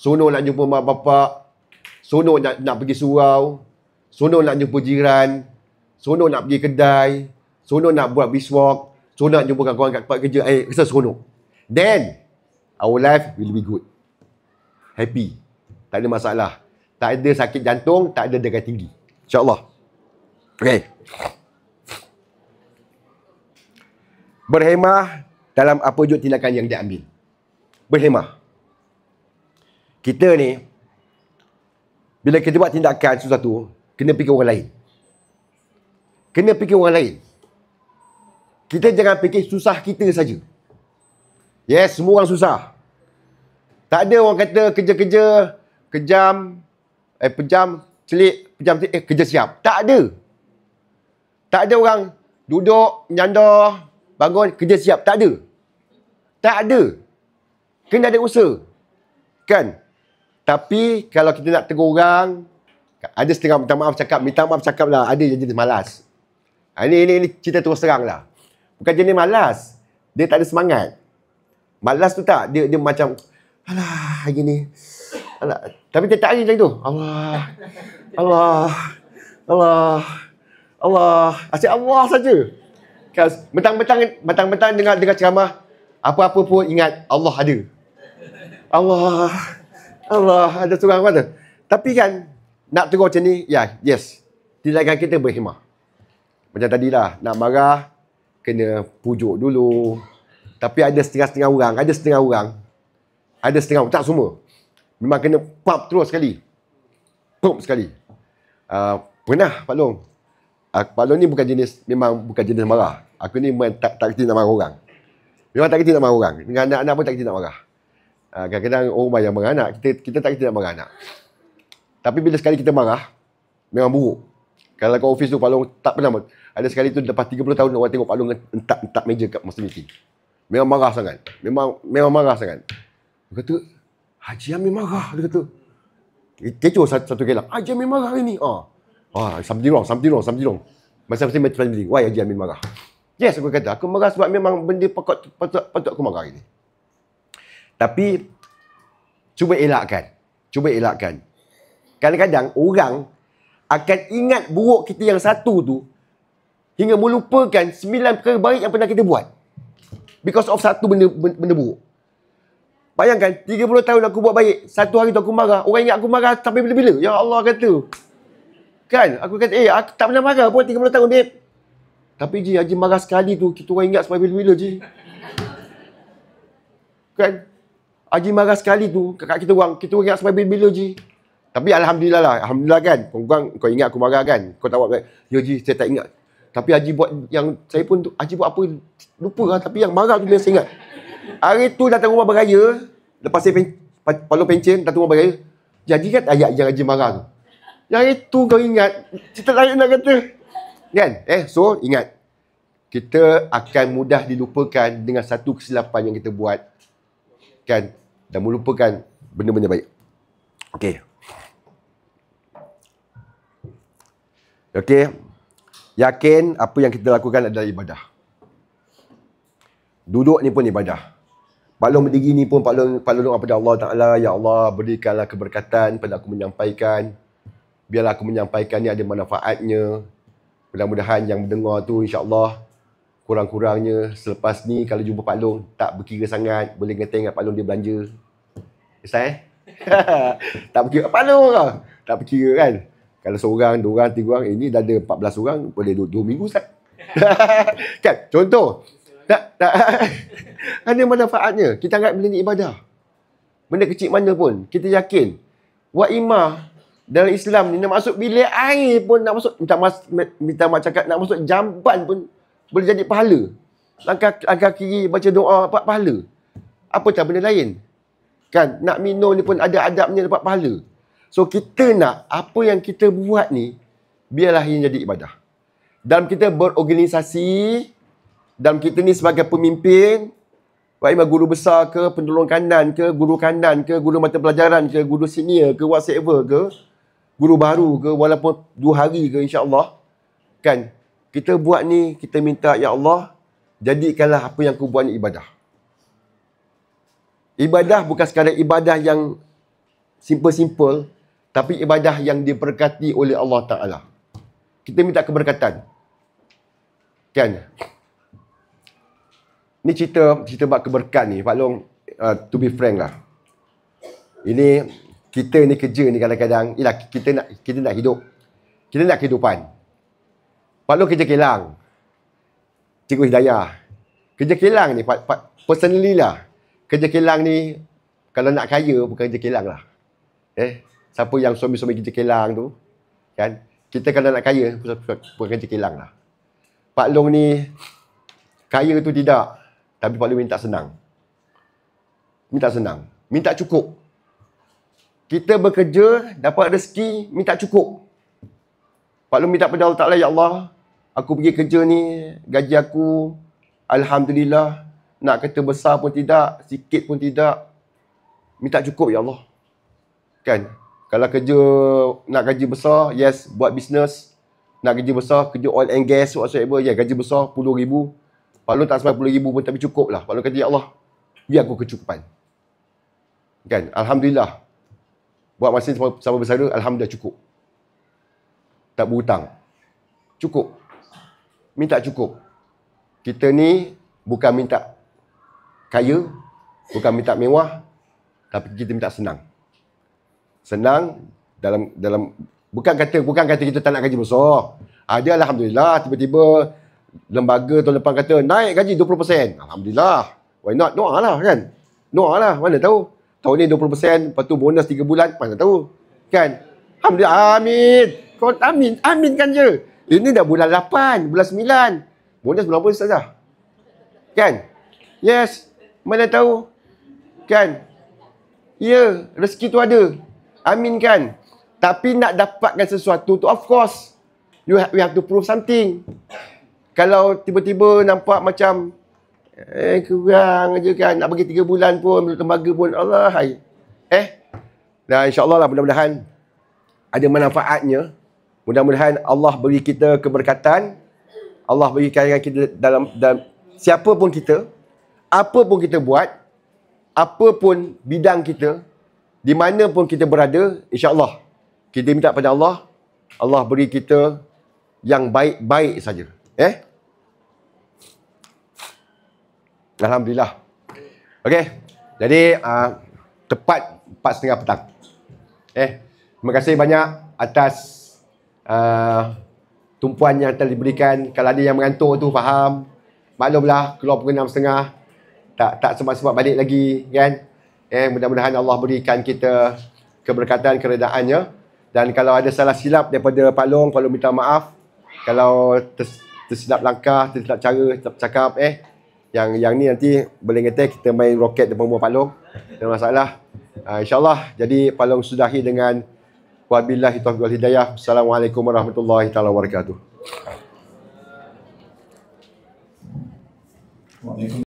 Seronok nak jumpa mak bapak. Seronok nak pergi surau. Seronok nak jumpa jiran. Seronok nak pergi kedai. Seronok nak buat biswak. Seronok nak jumpa kawan kat tempat kerja. Rasa seronok. Then, our life will be good. Happy. tak ada masalah. Tak ada sakit jantung, tak ada darah tinggi. InsyaAllah. Okey. Berhemah dalam apa je tindakan yang diambil. Berhemah. Kita ni, bila kita buat tindakan sesuatu, kena fikir orang lain. Kena fikir orang lain. Kita jangan fikir susah kita saja. Yes, semua orang susah. Tak ada orang kata kerja-kerja, pejam, celik, kerja siap. Tak ada. Tak ada orang duduk, nyandar, bangun, kerja siap. Tak ada. Tak ada. Kena ada usaha. Kan? Tapi kalau kita nak tegur orang, ada setengah minta maaf cakap lah. Ada yang jenis malas. Ini cerita terus terang lah. Bukan jenis malas. Dia tak ada semangat. Malas tu tak. Dia macam, alah, hari ni. Alah. Tapi dia tak hari macam tu. Allah. Asyik Allah saja. Kan, Mentang-mentang dengar ceramah, apa-apa pun ingat Allah ada. Allah ada seorang mana. Tapi kan, nak tegur macam ni, yes. Tindakan kita berhemah. Macam tadilah, nak marah, kena pujuk dulu. Tapi ada setengah-setengah orang, tak semua. Memang kena pump terus sekali. Pernah Pak Long. Pak Long ni memang bukan jenis marah. Aku ni memang tak kerti nak marah orang. Memang tak kerti nak marah orang. Dengan anak-anak pun tak kerti nak marah. Kadang-kadang orang yang marah anak, kita tak kerti nak marah anak. Tapi bila sekali kita marah, memang buruk. Kalau kat office tu Pak Long tak pernah. Ada sekali tu lepas 30 tahun orang tengok Pak Long entak meja kat masa meeting. Memang marah sangat. Memang marah sangat. Dia kata, Haji Amin marah. Dia kata, kecoh satu kelang. Haji Amin marah hari ni. Something wrong. Masa-masa meeting. Why Haji Amin marah? Yes, aku kata. Aku marah sebab memang benda patut aku marah hari ni. Tapi, cuba elakkan. Kadang-kadang orang akan ingat buruk kita yang satu tu hingga melupakan 9 perkara baik yang pernah kita buat. Because of satu benda buruk. Bayangkan, 30 tahun aku buat baik, satu hari tu aku marah. Orang ingat aku marah sampai bila-bila. Ya Allah kata. Kan? Aku kata, aku tak pernah marah pun 30 tahun, babe. Tapi Haji marah sekali tu, kita orang ingat sampai bila-bila, Kan? Haji marah sekali tu, kakak kita orang ingat sampai bila-bila, Tapi Alhamdulillah kan. Kau ingat aku marah kan? Kau tak buat baik. Ya saya tak ingat. Tapi Haji buat yang saya pun, Haji buat apa? Lupa lah. Tapi yang marah tu biasa ingat. Hari tu datang rumah beraya. Lepas saya Palung pencen, datang rumah beraya. Haji kan ayat yang Haji marah tu. Yang itu kau ingat. Cerita lain nak kata. Kan? So ingat. Kita akan mudah dilupakan dengan satu kesilapan yang kita buat. Kan? Dan melupakan benda-benda baik. Okey. Yakin apa yang kita lakukan adalah ibadah. Duduk ni pun ibadah. Pak Long berdiri ni pun Pak Long doa pada Allah Ta'ala, Ya Allah, berikanlah keberkatan pada aku menyampaikan. Biarlah aku menyampaikan ni ada manfaatnya. Mudah-mudahan yang mendengar tu insya-Allah kurang-kurangnya selepas ni kalau jumpa Pak Long tak berkira sangat, boleh ingat Pak Long dia belanja. Tak berkira Pak Long lah. Tak berkira kan. Kalau seorang, dua orang, tiga orang, ini dah ada 14 orang, boleh 2 minggu Ustaz. Kan? Contoh. Tak. Ada manfaatnya. Kita anggap benda ni ibadah. Benda kecil mana pun. Kita yakin. Wa'imah dalam Islam ni nak masuk bilik air pun, nak masuk, minta mak cakap, nak masuk jamban pun boleh jadi pahala. Langkah kiri baca doa dapat pahala. Apatah benda lain. Kan? Nak minum ni pun ada adabnya dapat pahala. So kita nak apa yang kita buat ni biarlah ia jadi ibadah. Dalam kita berorganisasi, dalam kita ni sebagai pemimpin, baik guru besar ke, penolong kanan ke, guru mata pelajaran ke, guru senior ke, whatever ke, guru baru ke, walaupun 2 hari ke insya-Allah, kan? Kita buat ni, kita minta ya Allah, jadikanlah apa yang aku buat ni ibadah. Ibadah bukan sekadar ibadah yang simple-simple, tapi ibadah yang diberkati oleh Allah Ta'ala. Kita minta keberkatan. Kan? Ni cerita bab keberkatan ni, Pak Long, to be frank lah. Ini kita ni kerja ni kadang-kadang, ialah kita nak hidup. Kita nak kehidupan. Pak Long kerja kilang. Cikgu Hidayah. Kerja kilang ni, personally lah. Kerja kilang ni, kalau nak kaya, bukan kerja kilang lah. Siapa yang suami-suami kerja kilang tu, kan? Kita kalau nak kaya, bukan kerja kilang lah. Pak Long ni, kaya tu tidak. Tapi Pak Long minta senang. Minta senang. Minta cukup. Kita bekerja, dapat rezeki, minta cukup. Pak Long minta pada Allah Ta'ala, ya Allah, aku pergi kerja ni, gaji aku, alhamdulillah, nak kata besar pun tidak, sikit pun tidak. Minta cukup, ya Allah. Kan? Kalau kerja, nak gaji besar, yes, buat bisnes. Nak gaji besar, kerja oil and gas, whatsoever, ya, gaji besar, 10,000. Pak Long tak sampai 10,000 pun, tapi cukup lah. Pak Long kata, ya Allah, biar aku kecukupan. Kan? Alhamdulillah. Buat masa sama bersara, alhamdulillah cukup. Tak berhutang. Cukup. Minta cukup. Kita ni bukan minta kaya, bukan minta mewah, tapi kita minta senang. Senang dalam bukan kata kita tak nak gaji besar. Ada alhamdulillah, tiba-tiba lembaga tahun depan kata naik gaji 20%. Alhamdulillah. Why not? Doa lah kan. Doa lah, mana tahu. Tahun ni 20%, lepas tu bonus 3 bulan, mana tahu. Kan? Alhamdulillah, amin. Kau amin kan je. Ini dah bulan 8, bulan 9. Bonus bulan apa saja? Kan? Yes. Mana tahu? Kan? Ya, rezeki tu ada. Amin kan? Tapi nak dapatkan sesuatu tu, of course, we have to prove something. Kalau tiba-tiba nampak macam kurang je kan, nak bagi 3 bulan pun, menurut lembaga pun, Allah hai. Dan insyaAllah lah, mudah-mudahan ada manfaatnya. Mudah-mudahan Allah beri kita keberkatan. Allah berikan kita dalam siapa pun kita, apa pun kita buat, apa pun bidang kita, di mana pun kita berada, insya-Allah kita minta pada Allah, Allah beri kita yang baik-baik saja. Alhamdulillah. Okey. Jadi tepat 4:30 petang. Terima kasih banyak atas tumpuan yang telah diberikan. Kalau ada yang mengantuk tu faham. Maklumlah keluar pukul 6:30. Tak sempat-sempat balik lagi kan. Mudah-mudahan Allah berikan kita keberkatan, keredaannya. Dan kalau ada salah silap daripada Pak Long minta maaf. Kalau tersilap langkah, tersilap cara, tersilap cakap, yang ni nanti boleh kata kita main roket depan rumah Pak Long. Tak ada masalah. InsyaAllah. Jadi Pak Long sudahi dengan wabillahi taufiq wal hidayah. Assalamualaikum warahmatullahi taala wabarakatuh. Waalaikumsalam.